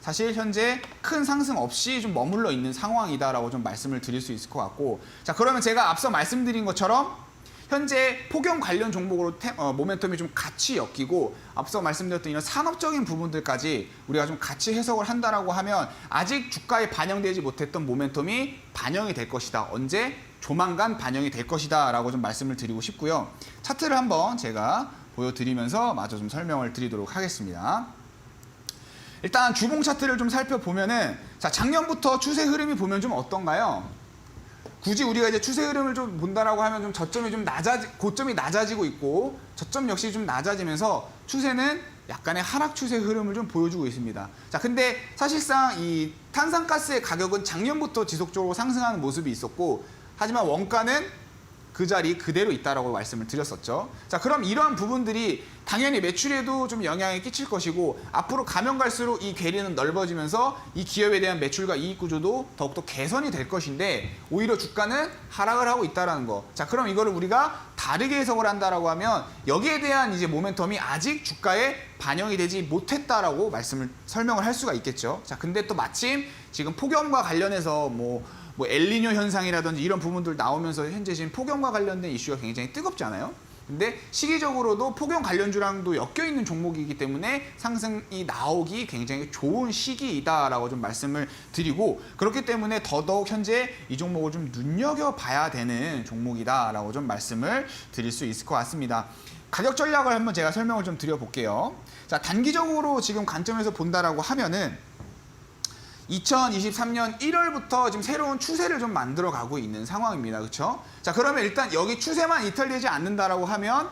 사실 현재 큰 상승 없이 좀 머물러 있는 상황이다라고 좀 말씀을 드릴 수 있을 것 같고, 자, 그러면 제가 앞서 말씀드린 것처럼 현재 폭염 관련 종목으로 모멘텀이 좀 같이 엮이고, 앞서 말씀드렸던 이런 산업적인 부분들까지 우리가 좀 같이 해석을 한다라고 하면 아직 주가에 반영되지 못했던 모멘텀이 반영이 될 것이다. 언제? 조만간 반영이 될 것이다 라고 좀 말씀을 드리고 싶고요. 차트를 한번 제가 보여드리면서 마저 좀 설명을 드리도록 하겠습니다. 일단 주봉 차트를 좀 살펴보면은, 자, 작년부터 추세 흐름이 보면 좀 어떤가요? 굳이 우리가 이제 추세 흐름을 좀 본다라고 하면 좀 저점이 좀 고점이 낮아지고 있고 저점 역시 좀 낮아지면서 추세는 약간의 하락 추세 흐름을 좀 보여주고 있습니다. 자, 근데 사실상 이 탄산가스의 가격은 작년부터 지속적으로 상승하는 모습이 있었고, 하지만 원가는 그 자리 그대로 있다라고 말씀을 드렸었죠. 자, 그럼 이러한 부분들이 당연히 매출에도 좀 영향을 끼칠 것이고, 앞으로 가면 갈수록 이 괴리는 넓어지면서 이 기업에 대한 매출과 이익 구조도 더욱더 개선이 될 것인데, 오히려 주가는 하락을 하고 있다라는 거. 자, 그럼 이거를 우리가 다르게 해석을 한다라고 하면 여기에 대한 이제 모멘텀이 아직 주가에 반영이 되지 못했다라고 설명을 할 수가 있겠죠. 자, 근데 또 마침 지금 폭염과 관련해서 뭐 엘니뇨 현상이라든지 이런 부분들 나오면서 현재 지금 폭염과 관련된 이슈가 굉장히 뜨겁잖아요. 근데 시기적으로도 폭염 관련주랑도 엮여있는 종목이기 때문에 상승이 나오기 굉장히 좋은 시기이다라고 좀 말씀을 드리고, 그렇기 때문에 더더욱 현재 이 종목을 좀 눈여겨봐야 되는 종목이다라고 좀 말씀을 드릴 수 있을 것 같습니다. 가격 전략을 한번 제가 설명을 좀 드려볼게요. 자, 단기적으로 지금 관점에서 본다라고 하면은 2023년 1월부터 지금 새로운 추세를 좀 만들어 가고 있는 상황입니다. 그렇죠? 자, 그러면 일단 여기 추세만 이탈되지 않는다라고 하면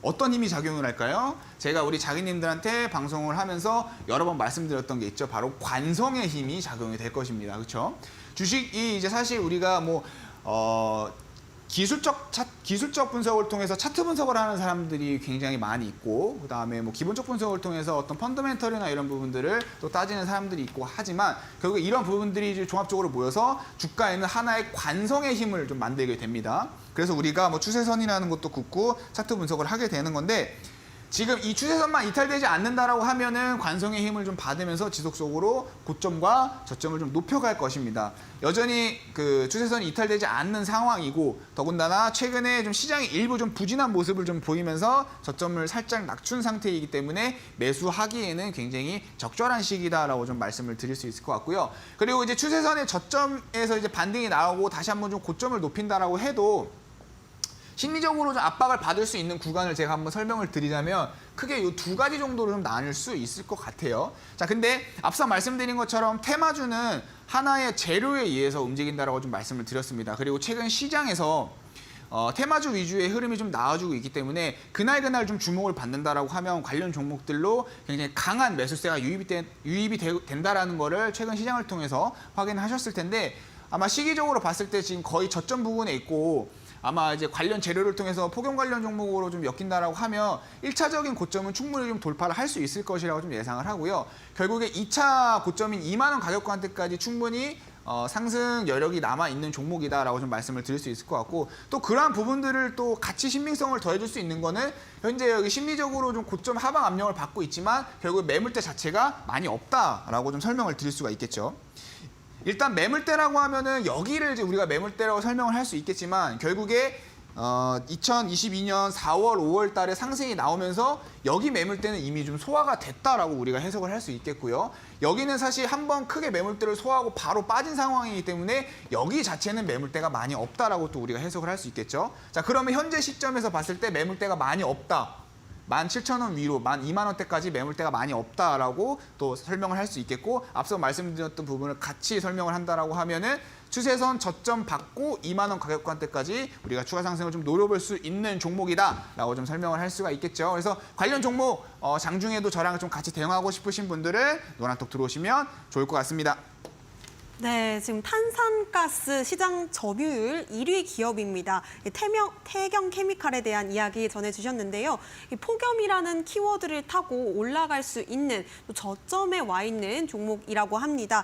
어떤 힘이 작용을 할까요? 제가 우리 자기님들한테 방송을 하면서 여러 번 말씀드렸던 게 있죠. 바로 관성의 힘이 작용이 될 것입니다. 그렇죠? 주식이 이제 사실 우리가 기술적 분석을 통해서 차트 분석을 하는 사람들이 굉장히 많이 있고, 그다음에 뭐 기본적 분석을 통해서 어떤 펀더멘털이나 이런 부분들을 또 따지는 사람들이 있고, 하지만 결국 이런 부분들이 이제 종합적으로 모여서 주가에는 하나의 관성의 힘을 좀 만들게 됩니다. 그래서 우리가 뭐 추세선이라는 것도 긋고 차트 분석을 하게 되는 건데, 지금 이 추세선만 이탈되지 않는다라고 하면은 관성의 힘을 좀 받으면서 지속적으로 고점과 저점을 좀 높여갈 것입니다. 여전히 그 추세선이 이탈되지 않는 상황이고, 더군다나 최근에 좀 시장이 일부 좀 부진한 모습을 좀 보이면서 저점을 살짝 낮춘 상태이기 때문에 매수하기에는 굉장히 적절한 시기다라고 좀 말씀을 드릴 수 있을 것 같고요. 그리고 이제 추세선의 저점에서 이제 반등이 나오고 다시 한번 좀 고점을 높인다라고 해도 심리적으로 좀 압박을 받을 수 있는 구간을 제가 한번 설명을 드리자면 크게 이 두 가지 정도로 좀 나눌 수 있을 것 같아요. 자, 근데 앞서 말씀드린 것처럼 테마주는 하나의 재료에 의해서 움직인다라고 좀 말씀을 드렸습니다. 그리고 최근 시장에서 테마주 위주의 흐름이 좀 나와주고 있기 때문에 그날 좀 주목을 받는다라고 하면 관련 종목들로 굉장히 강한 매수세가 유입이 된다라는 거를 최근 시장을 통해서 확인하셨을 텐데, 아마 시기적으로 봤을 때 지금 거의 저점 부분에 있고, 아마 이제 관련 재료를 통해서 폭염 관련 종목으로 좀 엮인다라고 하면 1차적인 고점은 충분히 좀 돌파를 할 수 있을 것이라고 좀 예상을 하고요. 결국에 2차 고점인 2만 원 가격권대까지 충분히 상승 여력이 남아있는 종목이다라고 좀 말씀을 드릴 수 있을 것 같고, 또 그러한 부분들을 또 같이 신빙성을 더해줄 수 있는 거는 현재 여기 심리적으로 좀 고점 하방 압력을 받고 있지만 결국 매물대 자체가 많이 없다라고 좀 설명을 드릴 수가 있겠죠. 일단 매물대라고 하면은 여기를 이제 우리가 매물대라고 설명을 할 수 있겠지만 결국에 2022년 4월, 5월 달에 상승이 나오면서 여기 매물대는 이미 좀 소화가 됐다라고 우리가 해석을 할 수 있겠고요. 여기는 사실 한번 크게 매물대를 소화하고 바로 빠진 상황이기 때문에 여기 자체는 매물대가 많이 없다라고 또 우리가 해석을 할 수 있겠죠. 자, 그러면 현재 시점에서 봤을 때 매물대가 많이 없다. 17,000원 위로 12,000만 원대까지 매물대가 많이 없다라고 또 설명을 할 수 있겠고, 앞서 말씀드렸던 부분을 같이 설명을 한다라고 하면은 추세선 저점 받고 2만 원 가격권대까지 우리가 추가 상승을 좀 노려볼 수 있는 종목이다라고 좀 설명을 할 수가 있겠죠. 그래서 관련 종목 장중에도 저랑 좀 같이 대응하고 싶으신 분들은 노란톡 들어오시면 좋을 것 같습니다. 네, 지금 탄산가스 시장 점유율 1위 기업입니다. 태경 케미칼에 대한 이야기 전해주셨는데요. 이 폭염이라는 키워드를 타고 올라갈 수 있는 또 저점에 와 있는 종목이라고 합니다.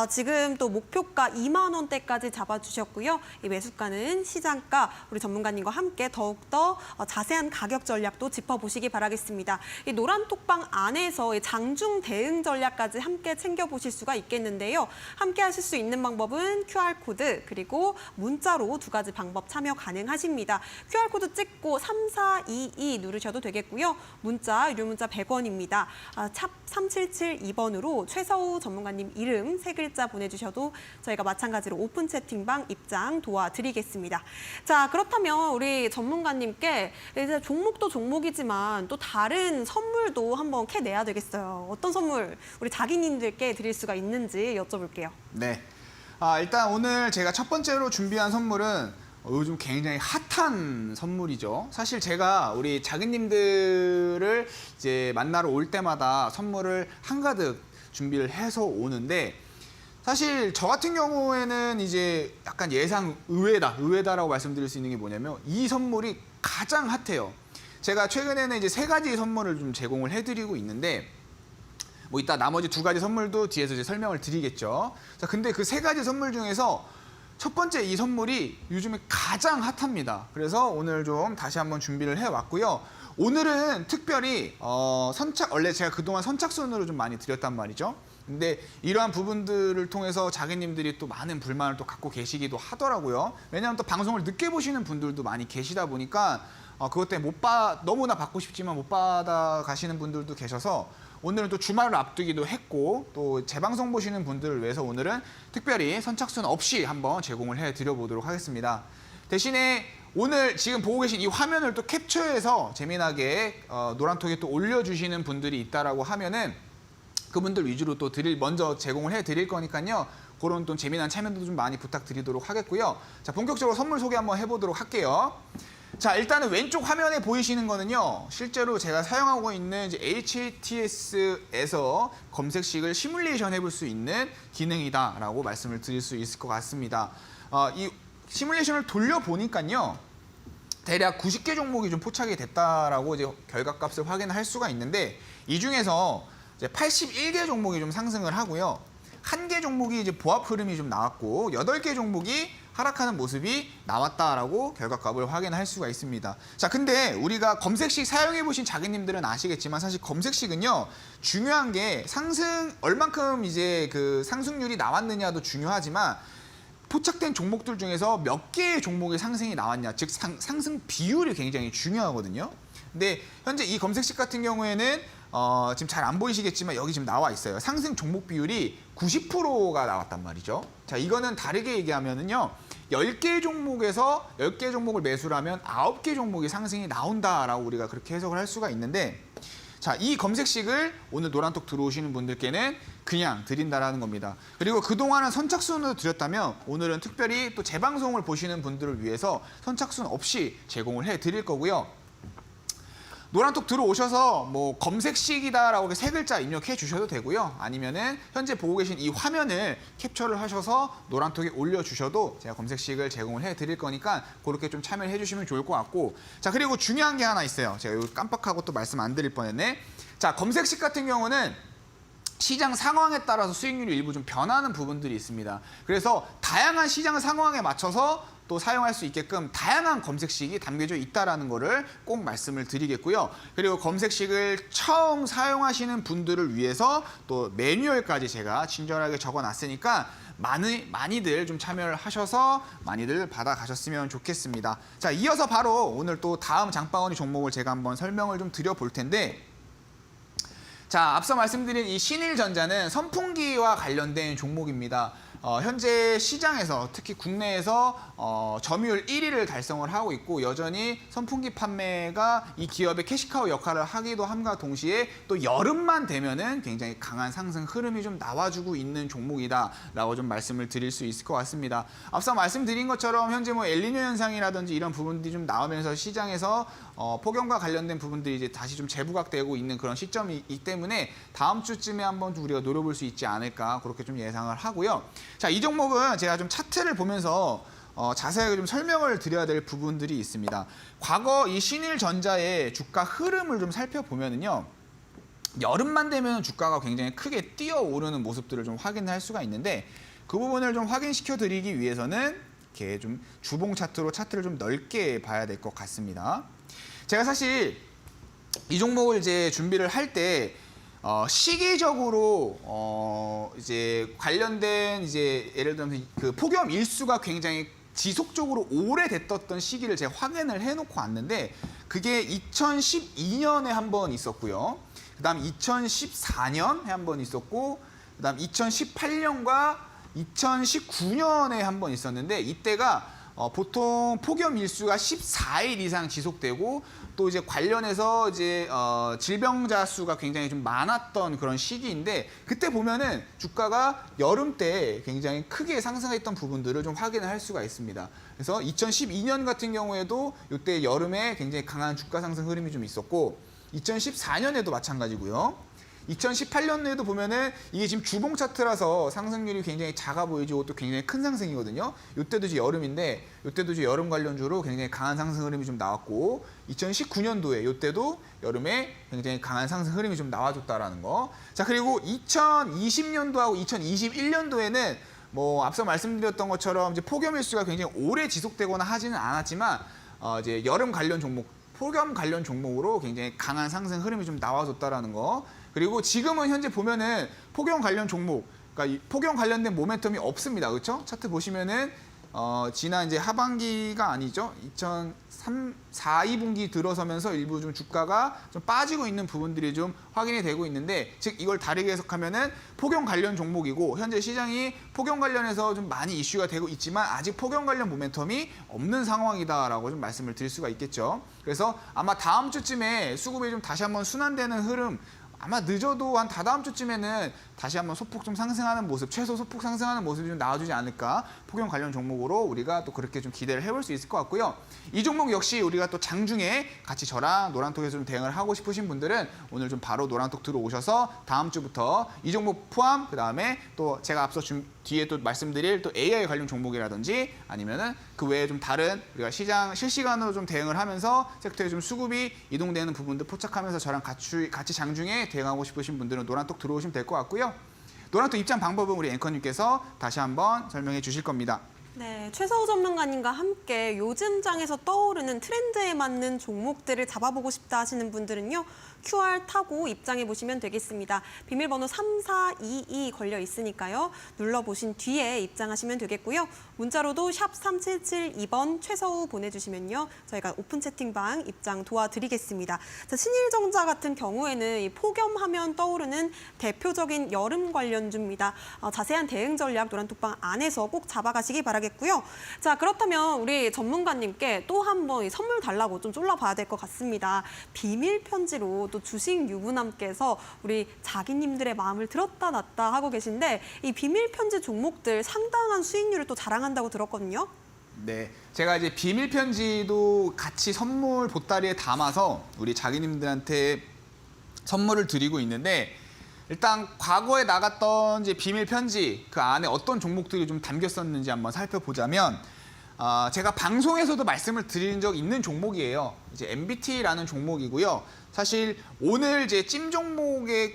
지금 또 목표가 2만 원대까지 잡아주셨고요. 이 매수가는 시장가 우리 전문가님과 함께 더욱더 자세한 가격 전략도 짚어보시기 바라겠습니다. 이 노란톡방 안에서 이 장중 대응 전략까지 함께 챙겨보실 수가 있겠는데요. 함께 하실 수 있는 방법은 QR코드 그리고 문자로 두 가지 방법 참여 가능하십니다. QR코드 찍고 3422 누르셔도 되겠고요. 문자, 유료 문자 100원입니다. 샵 3772번으로 최서우 전문가님 이름 3글자 보내주셔도 저희가 마찬가지로 오픈 채팅방 입장 도와드리겠습니다. 자, 그렇다면 우리 전문가님께 이제 종목도 종목이지만 또 다른 선물도 한번 캐내야 되겠어요. 어떤 선물 우리 자기님들께 드릴 수가 있는지 여쭤볼게요. 네. 일단 오늘 제가 첫 번째로 준비한 선물은 요즘 굉장히 핫한 선물이죠. 사실 제가 우리 자기님들을 이제 만나러 올 때마다 선물을 한가득 준비를 해서 오는데, 사실 저 같은 경우에는 이제 약간 예상 의외다라고 말씀드릴 수 있는 게 뭐냐면 이 선물이 가장 핫해요. 제가 최근에는 이제 3가지 선물을 좀 제공을 해드리고 있는데, 뭐 이따 나머지 2가지 선물도 뒤에서 이제 설명을 드리겠죠. 자, 근데 그 3가지 선물 중에서 첫 번째 이 선물이 요즘에 가장 핫합니다. 그래서 오늘 좀 다시 한번 준비를 해왔고요. 오늘은 특별히 원래 제가 그동안 선착순으로 좀 많이 드렸단 말이죠. 근데 이러한 부분들을 통해서 자기님들이 또 많은 불만을 또 갖고 계시기도 하더라고요. 왜냐하면 또 방송을 늦게 보시는 분들도 많이 계시다 보니까 그것 때문에 너무나 받고 싶지만 못 받아 가시는 분들도 계셔서 오늘은 또 주말을 앞두기도 했고 또 재방송 보시는 분들을 위해서 오늘은 특별히 선착순 없이 한번 제공을 해드려보도록 하겠습니다. 대신에 오늘 지금 보고 계신 이 화면을 또 캡처해서 재미나게 노란톡에 또 올려주시는 분들이 있다라고 하면은 그분들 위주로 또 먼저 제공을 해드릴 거니까요. 그런 또 재미난 참여도 좀 많이 부탁드리도록 하겠고요. 자, 본격적으로 선물 소개 한번 해보도록 할게요. 자, 일단은 왼쪽 화면에 보이시는 거는요, 실제로 제가 사용하고 있는 이제 HATS에서 검색식을 시뮬레이션 해볼 수 있는 기능이다라고 말씀을 드릴 수 있을 것 같습니다. 이 시뮬레이션을 돌려보니까요, 대략 90개 종목이 좀 포착이 됐다라고 이제 결과값을 확인할 수가 있는데, 이 중에서 이제 81개 종목이 좀 상승을 하고요. 1개 종목이 이제 보합 흐름이 좀 나왔고 8개 종목이 하락하는 모습이 나왔다라고 결과값을 확인할 수가 있습니다. 자, 근데 우리가 검색식 사용해 보신 자기님들은 아시겠지만 사실 검색식은요, 중요한 게 얼만큼 이제 그 상승률이 나왔느냐도 중요하지만 포착된 종목들 중에서 몇 개의 종목의 상승이 나왔냐, 즉 상승 비율이 굉장히 중요하거든요. 근데 현재 이 검색식 같은 경우에는 지금 잘 안 보이시겠지만 여기 지금 나와 있어요. 상승 종목 비율이 90%가 나왔단 말이죠. 자, 이거는 다르게 얘기하면은요, 10개 종목에서 10개 종목을 매수를 하면 9개 종목이 상승이 나온다라고 우리가 그렇게 해석을 할 수가 있는데, 자, 이 검색식을 오늘 노란톡 들어오시는 분들께는 그냥 드린다라는 겁니다. 그리고 그동안은 선착순으로 드렸다면 오늘은 특별히 또 재방송을 보시는 분들을 위해서 선착순 없이 제공을 해드릴 거고요. 노란톡 들어오셔서 뭐 검색식이다라고 이렇게 세 글자 입력해 주셔도 되고요. 아니면은 현재 보고 계신 이 화면을 캡처를 하셔서 노란톡에 올려주셔도 제가 검색식을 제공을 해드릴 거니까 그렇게 좀 참여를 해주시면 좋을 것 같고, 자, 그리고 중요한 게 하나 있어요. 제가 이거 깜빡하고 또 말씀 안 드릴 뻔했네. 자, 검색식 같은 경우는 시장 상황에 따라서 수익률이 일부 좀 변하는 부분들이 있습니다. 그래서 다양한 시장 상황에 맞춰서 또 사용할 수 있게끔 다양한 검색식이 담겨져 있다는 거를 꼭 말씀을 드리겠고요. 그리고 검색식을 처음 사용하시는 분들을 위해서 또 매뉴얼까지 제가 친절하게 적어놨으니까 많이들 좀 참여를 하셔서 많이들 받아가셨으면 좋겠습니다. 자, 이어서 바로 오늘 또 다음 장바구니 종목을 제가 한번 설명을 좀 드려볼 텐데, 자, 앞서 말씀드린 이 신일전자는 선풍기와 관련된 종목입니다. 현재 시장에서 특히 국내에서 점유율 1위를 달성을 하고 있고, 여전히 선풍기 판매가 이 기업의 캐시카우 역할을 하기도 함과 동시에 또 여름만 되면은 굉장히 강한 상승 흐름이 좀 나와주고 있는 종목이다라고 좀 말씀을 드릴 수 있을 것 같습니다. 앞서 말씀드린 것처럼 현재 뭐 엘니뇨 현상이라든지 이런 부분들이 좀 나오면서 시장에서 폭염과 관련된 부분들이 이제 다시 좀 재부각되고 있는 그런 시점이기 때문에 다음 주쯤에 한번 우리가 노려볼 수 있지 않을까, 그렇게 좀 예상을 하고요. 자, 이 종목은 제가 좀 차트를 보면서 자세하게 좀 설명을 드려야 될 부분들이 있습니다. 과거 이 신일전자의 주가 흐름을 좀 살펴보면은요, 여름만 되면 주가가 굉장히 크게 뛰어오르는 모습들을 좀 확인할 수가 있는데, 그 부분을 좀 확인시켜 드리기 위해서는 이렇게 좀 주봉 차트로 차트를 좀 넓게 봐야 될 것 같습니다. 제가 사실 이 종목을 이제 준비를 할 때 시기적으로 이제 관련된 이제 예를 들면 그 폭염 일수가 굉장히 지속적으로 오래됐던 시기를 제가 확인을 해놓고 왔는데, 그게 2012년에 한 번 있었고요. 그다음 2014년에 한 번 있었고, 그다음 2018년과 2019년에 한 번 있었는데, 이때가 보통 폭염 일수가 14일 이상 지속되고, 또 이제 관련해서 이제 질병자 수가 굉장히 좀 많았던 그런 시기인데, 그때 보면은 주가가 여름 때 굉장히 크게 상승했던 부분들을 좀 확인을 할 수가 있습니다. 그래서 2012년 같은 경우에도 이때 여름에 굉장히 강한 주가 상승 흐름이 좀 있었고, 2014년에도 마찬가지고요. 2018년에도 보면은 이게 지금 주봉 차트라서 상승률이 굉장히 작아 보이죠. 이것도 굉장히 큰 상승이거든요. 이때도 이제 여름인데, 이때도 이제 여름 관련주로 굉장히 강한 상승 흐름이 좀 나왔고, 2019년도에 이때도 여름에 굉장히 강한 상승 흐름이 좀 나와줬다라는 거. 자, 그리고 2020년도하고 2021년도에는 뭐 앞서 말씀드렸던 것처럼 이제 폭염 일수가 굉장히 오래 지속되거나 하지는 않았지만 이제 여름 관련 종목, 폭염 관련 종목으로 굉장히 강한 상승 흐름이 좀 나와줬다라는 거. 그리고 지금은 현재 보면은 폭염 관련 종목, 그러니까 이 폭염 관련된 모멘텀이 없습니다. 그렇죠? 차트 보시면은 지난 이제 하반기가 아니죠. 2004, 2분기 들어서면서 일부 좀 주가가 좀 빠지고 있는 부분들이 좀 확인이 되고 있는데, 즉 이걸 다르게 해석하면은 폭염 관련 종목이고, 현재 시장이 폭염 관련해서 좀 많이 이슈가 되고 있지만 아직 폭염 관련 모멘텀이 없는 상황이다라고 좀 말씀을 드릴 수가 있겠죠. 그래서 아마 다음 주쯤에 수급이 좀 다시 한번 순환되는 흐름, 아마 늦어도 한 다다음 주쯤에는 다시 한번 소폭 좀 상승하는 모습, 최소 소폭 상승하는 모습이 좀 나와주지 않을까, 폭염 관련 종목으로 우리가 또 그렇게 좀 기대를 해볼 수 있을 것 같고요. 이 종목 역시 우리가 또 장중에 같이 저랑 노란톡에서 좀 대응을 하고 싶으신 분들은 오늘 좀 바로 노란톡 들어오셔서 다음 주부터 이 종목 포함, 그 다음에 또 제가 앞서 뒤에 또 말씀드릴 또 AI 관련 종목이라든지 아니면은 그 외에 좀 다른 우리가 시장 실시간으로 좀 대응을 하면서 섹터에 좀 수급이 이동되는 부분들 포착하면서 저랑 같이 장중에 대응하고 싶으신 분들은 노란톡 들어오시면 될 것 같고요. 노란톡 입장 방법은 우리 앵커님께서 다시 한번 설명해 주실 겁니다. 네, 최서우 전문가님과 함께 요즘 장에서 떠오르는 트렌드에 맞는 종목들을 잡아보고 싶다 하시는 분들은요, QR 타고 입장해 보시면 되겠습니다. 비밀번호 3422 걸려 있으니까요. 눌러보신 뒤에 입장하시면 되겠고요. 문자로도 샵 3772번 최서우 보내주시면요, 저희가 오픈 채팅방 입장 도와드리겠습니다. 자, 신일전자 같은 경우에는 이 폭염하면 떠오르는 대표적인 여름 관련주입니다. 자세한 대응 전략 노란톡방 안에서 꼭 잡아가시기 바라겠고요. 자, 그렇다면 우리 전문가님께 또 한 번 선물 달라고 좀 쫄라봐야 될 것 같습니다. 비밀 편지로 또 주식 유부남께서 우리 자기님들의 마음을 들었다 놨다 하고 계신데, 이 비밀 편지 종목들 상당한 수익률을 또 자랑한다고 들었거든요. 네, 제가 이제 비밀 편지도 같이 선물 보따리에 담아서 우리 자기님들한테 선물을 드리고 있는데 일단 과거에 나갔던 이제 비밀 편지 그 안에 어떤 종목들이 좀 담겼었는지 한번 살펴보자면 제가 방송에서도 말씀을 드린 적 있는 종목이에요. 이제 MBT라는 종목이고요. 사실 오늘 이제 찜 종목의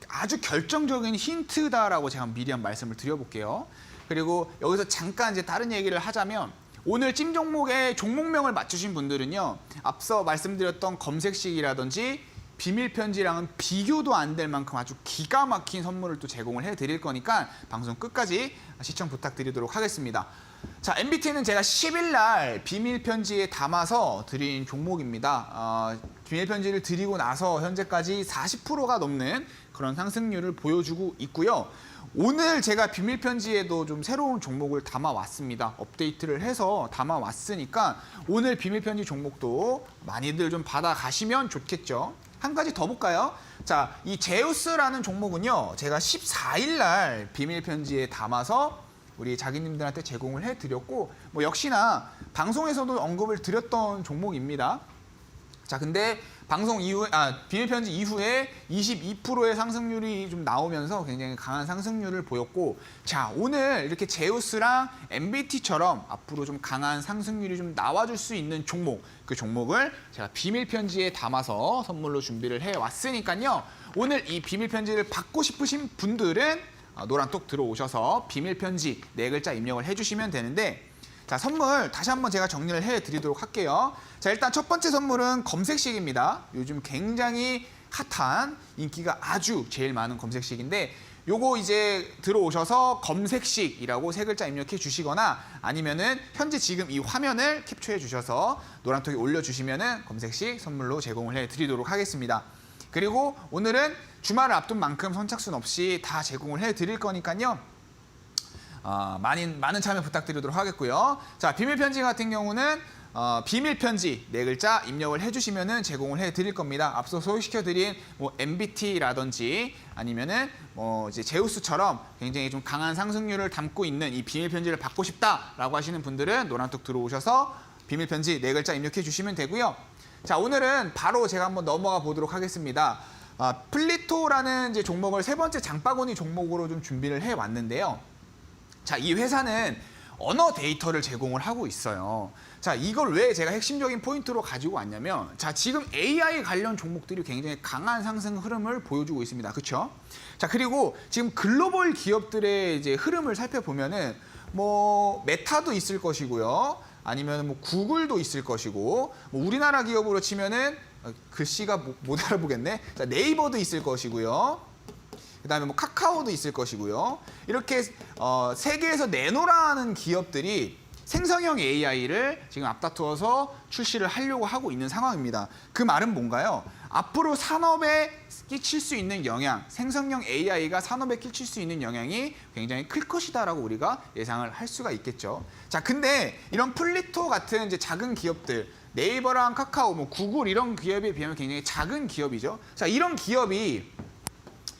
아주 결정적인 힌트다라고 제가 미리 한 말씀을 드려볼게요. 그리고 여기서 잠깐 이제 다른 얘기를 하자면 오늘 찜 종목의 종목명을 맞추신 분들은요. 앞서 말씀드렸던 검색식이라든지 비밀 편지랑은 비교도 안 될 만큼 아주 기가 막힌 선물을 또 제공을 해드릴 거니까 방송 끝까지 시청 부탁드리도록 하겠습니다. 자, MBT는 제가 10일 날 비밀 편지에 담아서 드린 종목입니다. 비밀 편지를 드리고 나서 현재까지 40%가 넘는 그런 상승률을 보여주고 있고요. 오늘 제가 비밀 편지에도 좀 새로운 종목을 담아왔습니다. 업데이트를 해서 담아왔으니까 오늘 비밀 편지 종목도 많이들 좀 받아가시면 좋겠죠. 한 가지 더 볼까요? 자, 이 제우스라는 종목은요. 제가 14일 날 비밀 편지에 담아서 우리 자기님들한테 제공을 해드렸고 뭐 역시나 방송에서도 언급을 드렸던 종목입니다. 자, 근데 방송 이후에 비밀 편지 이후에 22%의 상승률이 좀 나오면서 굉장히 강한 상승률을 보였고, 자, 오늘 이렇게 제우스랑 MBT처럼 앞으로 좀 강한 상승률이 좀 나와줄 수 있는 종목, 그 종목을 제가 비밀 편지에 담아서 선물로 준비를 해 왔으니까요. 오늘 이 비밀 편지를 받고 싶으신 분들은 노란톡 들어오셔서 비밀 편지 4글자 입력을 해주시면 되는데, 자, 선물 다시 한번 제가 정리를 해드리도록 할게요. 자, 일단 첫 번째 선물은 검색식입니다. 요즘 굉장히 핫한 인기가 아주 제일 많은 검색식인데 요거 이제 들어오셔서 검색식이라고 3글자 입력해 주시거나 아니면은 현재 지금 이 화면을 캡처해 주셔서 노란톡에 올려주시면은 검색식 선물로 제공을 해드리도록 하겠습니다. 그리고 오늘은 주말을 앞둔 만큼 선착순 없이 다 제공을 해드릴 거니까요. 많은 참여 부탁드리도록 하겠고요. 자, 비밀 편지 같은 경우는 비밀 편지 4글자 입력을 해주시면은 제공을 해드릴 겁니다. 앞서 소개시켜드린 뭐 MBT라든지 아니면은 뭐 이제 제우스처럼 굉장히 좀 강한 상승률을 담고 있는 이 비밀 편지를 받고 싶다라고 하시는 분들은 노란톡 들어오셔서 비밀 편지 4글자 입력해 주시면 되고요. 자, 오늘은 바로 제가 한번 넘어가 보도록 하겠습니다. 플리토라는 이제 종목을 3번째 장바구니 종목으로 좀 준비를 해 왔는데요. 자, 이 회사는 언어 데이터를 제공을 하고 있어요. 자, 이걸 왜 제가 핵심적인 포인트로 가지고 왔냐면, 자, 지금 AI 관련 종목들이 굉장히 강한 상승 흐름을 보여주고 있습니다. 그렇죠? 자, 그리고 지금 글로벌 기업들의 이제 흐름을 살펴보면은 뭐 메타도 있을 것이고요. 아니면 뭐 구글도 있을 것이고, 뭐 우리나라 기업으로 치면은 글씨가 못 알아보겠네. 자, 네이버도 있을 것이고요. 그다음에 뭐 카카오도 있을 것이고요. 이렇게 세계에서 내놓으라는 기업들이 생성형 AI를 지금 앞다투어서 출시를 하려고 하고 있는 상황입니다. 그 말은 뭔가요? 앞으로 산업에 끼칠 수 있는 영향, 생성형 AI가 산업에 끼칠 수 있는 영향이 굉장히 클 것이다라고 우리가 예상을 할 수가 있겠죠. 자, 근데 이런 플리토 같은 이제 작은 기업들, 네이버랑 카카오, 뭐 구글 이런 기업에 비하면 굉장히 작은 기업이죠. 자, 이런 기업이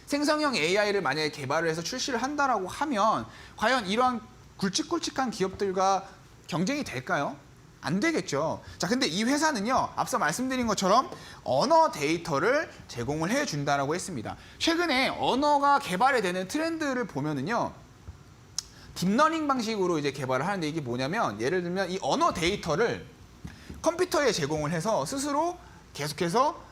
생성형 AI를 만약에 개발을 해서 출시를 한다라고 하면 과연 이러한 굵직굵직한 기업들과 경쟁이 될까요? 안 되겠죠. 자, 근데 이 회사는요, 앞서 말씀드린 것처럼 언어 데이터를 제공을 해준다라고 했습니다. 최근에 언어가 개발이 되는 트렌드를 보면은요, 딥러닝 방식으로 이제 개발을 하는데 이게 뭐냐면, 예를 들면 이 언어 데이터를 컴퓨터에 제공을 해서 스스로 계속해서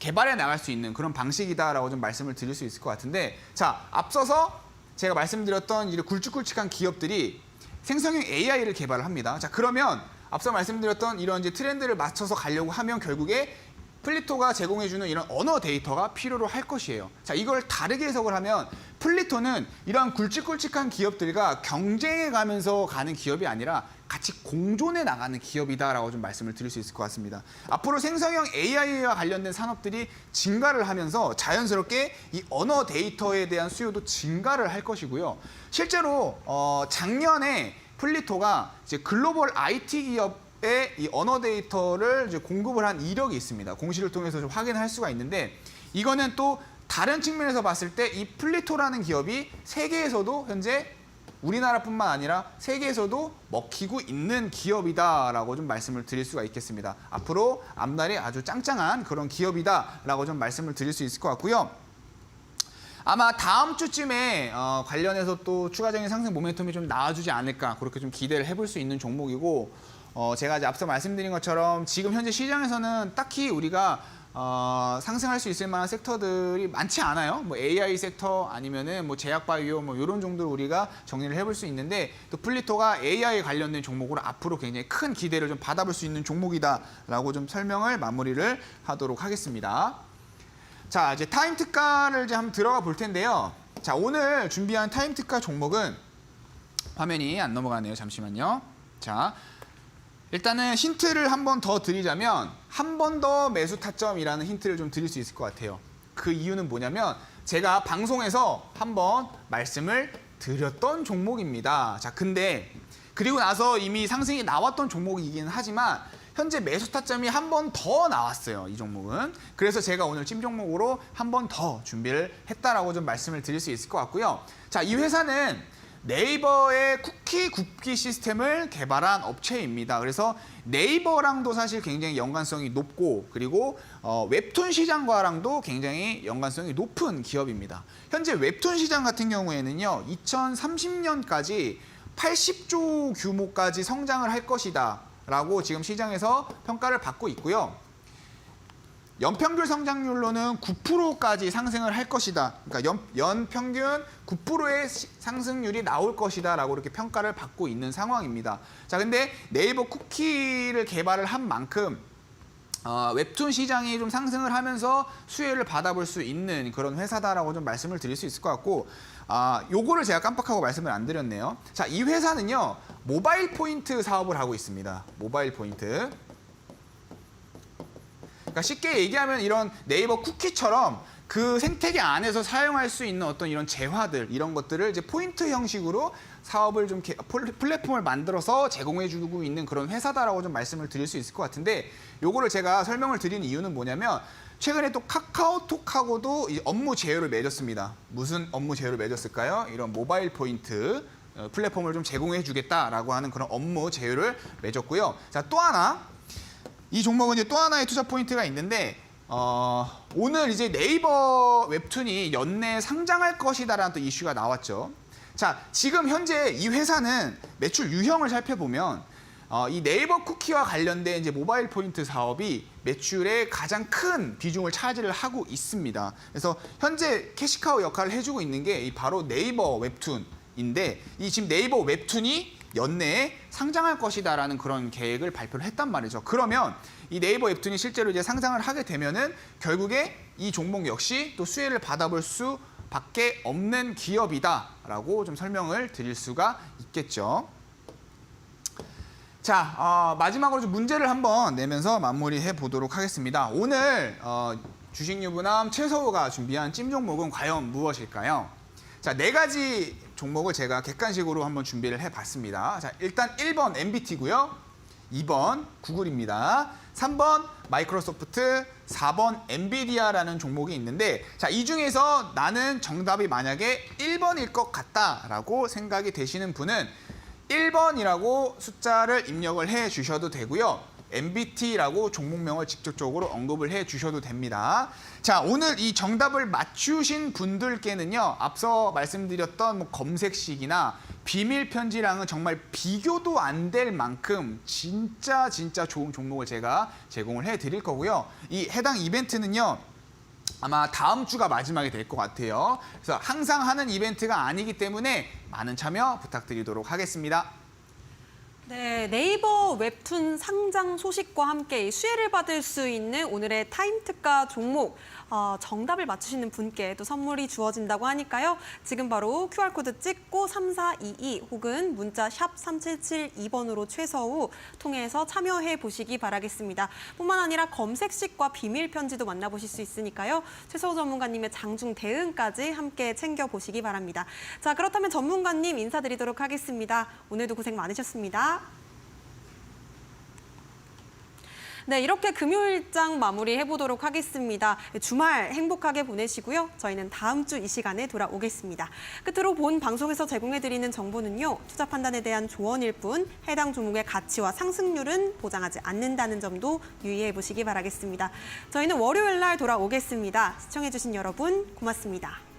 개발해 나갈 수 있는 그런 방식이다라고 좀 말씀을 드릴 수 있을 것 같은데, 자, 앞서서 제가 말씀드렸던 이 굵직굵직한 기업들이 생성형 AI를 개발을 합니다. 자, 그러면 앞서 말씀드렸던 이런 이제 트렌드를 맞춰서 가려고 하면 결국에 플리토가 제공해주는 이런 언어 데이터가 필요로 할 것이에요. 자, 이걸 다르게 해석을 하면 플리토는 이러한 굵직굵직한 기업들과 경쟁해 가면서 가는 기업이 아니라 같이 공존해 나가는 기업이다라고 좀 말씀을 드릴 수 있을 것 같습니다. 앞으로 생성형 AI와 관련된 산업들이 증가를 하면서 자연스럽게 이 언어 데이터에 대한 수요도 증가를 할 것이고요. 실제로 작년에 플리토가 이제 글로벌 IT 기업에 이 언어 데이터를 이제 공급을 한 이력이 있습니다. 공시를 통해서 좀 확인할 수가 있는데, 이거는 또 다른 측면에서 봤을 때 이 플리토라는 기업이 세계에서도 현재 우리나라뿐만 아니라 세계에서도 먹히고 있는 기업이다라고 좀 말씀을 드릴 수가 있겠습니다. 앞으로 앞날이 아주 짱짱한 그런 기업이다라고 좀 말씀을 드릴 수 있을 것 같고요. 아마 다음 주쯤에 관련해서 또 추가적인 상승 모멘텀이 좀 나와주지 않을까 그렇게 좀 기대를 해볼 수 있는 종목이고 제가 이제 앞서 말씀드린 것처럼 지금 현재 시장에서는 딱히 우리가 상승할 수 있을 만한 섹터들이 많지 않아요. 뭐 AI 섹터 아니면은 뭐 제약바이오 뭐 이런 정도로 우리가 정리를 해볼 수 있는데 또 플리토가 AI 관련된 종목으로 앞으로 굉장히 큰 기대를 좀 받아볼 수 있는 종목이다라고 좀 설명을 마무리를 하도록 하겠습니다. 자, 이제 타임 특가를 이제 한번 들어가 볼 텐데요. 자, 오늘 준비한 타임 특가 종목은 화면이 안 넘어가네요. 잠시만요. 자. 일단은 힌트를 한 번 더 드리자면 한 번 더 매수 타점이라는 힌트를 좀 드릴 수 있을 것 같아요. 그 이유는 뭐냐면 제가 방송에서 한번 말씀을 드렸던 종목입니다. 자, 근데 그리고 나서 이미 상승이 나왔던 종목이긴 하지만 현재 매수 타점이 한 번 더 나왔어요. 이 종목은. 그래서 제가 오늘 찜 종목으로 한 번 더 준비를 했다라고 좀 말씀을 드릴 수 있을 것 같고요. 자, 이 회사는 네이버의 쿠키 굽기 시스템을 개발한 업체입니다. 그래서 네이버랑도 사실 굉장히 연관성이 높고 그리고 웹툰 시장과랑도 굉장히 연관성이 높은 기업입니다. 현재 웹툰 시장 같은 경우에는요. 2030년까지 80조 규모까지 성장을 할 것이다 라고 지금 시장에서 평가를 받고 있고요. 연평균 성장률로는 9%까지 상승을 할 것이다. 그러니까 연평균 9%의 상승률이 나올 것이다 라고 이렇게 평가를 받고 있는 상황입니다. 자, 근데 네이버 쿠키를 개발을 한 만큼 웹툰 시장이 좀 상승을 하면서 수혜를 받아볼 수 있는 그런 회사다라고 좀 말씀을 드릴 수 있을 것 같고 요거를 제가 깜빡하고 말씀을 안 드렸네요. 자, 이 회사는요. 모바일 포인트 사업을 하고 있습니다. 모바일 포인트. 그러니까 쉽게 얘기하면 이런 네이버 쿠키처럼 그 생태계 안에서 사용할 수 있는 어떤 이런 재화들 이런 것들을 이제 포인트 형식으로 사업을 좀 플랫폼을 만들어서 제공해주고 있는 그런 회사다라고 좀 말씀을 드릴 수 있을 것 같은데 요거를 제가 설명을 드린 이유는 뭐냐면 최근에 또 카카오톡하고도 업무 제휴를 맺었습니다. 무슨 업무 제휴를 맺었을까요? 이런 모바일 포인트 플랫폼을 좀 제공해주겠다라고 하는 그런 업무 제휴를 맺었고요. 자, 또 하나. 이 종목은 이제 또 하나의 투자 포인트가 있는데 오늘 이제 네이버 웹툰이 연내에 상장할 것이다라는 또 이슈가 나왔죠. 자, 지금 현재 이 회사는 매출 유형을 살펴보면 이 네이버 쿠키와 관련된 이제 모바일 포인트 사업이 매출의 가장 큰 비중을 차지를 하고 있습니다. 그래서 현재 캐시카우 역할을 해주고 있는 게 바로 네이버 웹툰인데 이 지금 네이버 웹툰이 연내에 상장할 것이다라는 그런 계획을 발표를 했단 말이죠. 그러면 이 네이버 웹툰이 실제로 이제 상장을 하게 되면은 결국에 이 종목 역시 또 수혜를 받아볼 수밖에 없는 기업이다라고 좀 설명을 드릴 수가 있겠죠. 자, 마지막으로 좀 문제를 한번 내면서 마무리해 보도록 하겠습니다. 오늘 주식 유부남 최서우가 준비한 찜 종목은 과연 무엇일까요? 자, 4가지 종목을 제가 객관식으로 한번 준비를 해봤습니다. 자, 일단 1번 MBT고요. 2번 구글입니다. 3번 마이크로소프트, 4번 엔비디아라는 종목이 있는데 자, 이 중에서 나는 정답이 만약에 1번일 것 같다라고 생각이 되시는 분은 1번이라고 숫자를 입력을 해 주셔도 되고요. MBT라고 종목명을 직접적으로 언급을 해 주셔도 됩니다. 자, 오늘 이 정답을 맞추신 분들께는요. 앞서 말씀드렸던 뭐 검색식이나 비밀 편지랑은 정말 비교도 안 될 만큼 진짜 좋은 종목을 제가 제공을 해 드릴 거고요. 이 해당 이벤트는요. 아마 다음 주가 마지막이 될 것 같아요. 그래서 항상 하는 이벤트가 아니기 때문에 많은 참여 부탁드리도록 하겠습니다. 네, 네이버 웹툰 상장 소식과 함께 수혜를 받을 수 있는 오늘의 타임 특가 종목 정답을 맞추시는 분께 또 선물이 주어진다고 하니까요. 지금 바로 QR코드 찍고 3422 혹은 문자 샵 3772번으로 최서우 통해서 참여해 보시기 바라겠습니다. 뿐만 아니라 검색식과 비밀 편지도 만나보실 수 있으니까요. 최서우 전문가님의 장중 대응까지 함께 챙겨보시기 바랍니다. 자, 그렇다면 전문가님 인사드리도록 하겠습니다. 오늘도 고생 많으셨습니다. 네, 이렇게 금요일장 마무리해보도록 하겠습니다. 주말 행복하게 보내시고요. 저희는 다음 주 이 시간에 돌아오겠습니다. 끝으로 본 방송에서 제공해드리는 정보는요. 투자 판단에 대한 조언일 뿐 해당 종목의 가치와 상승률은 보장하지 않는다는 점도 유의해 보시기 바라겠습니다. 저희는 월요일 날 돌아오겠습니다. 시청해주신 여러분 고맙습니다.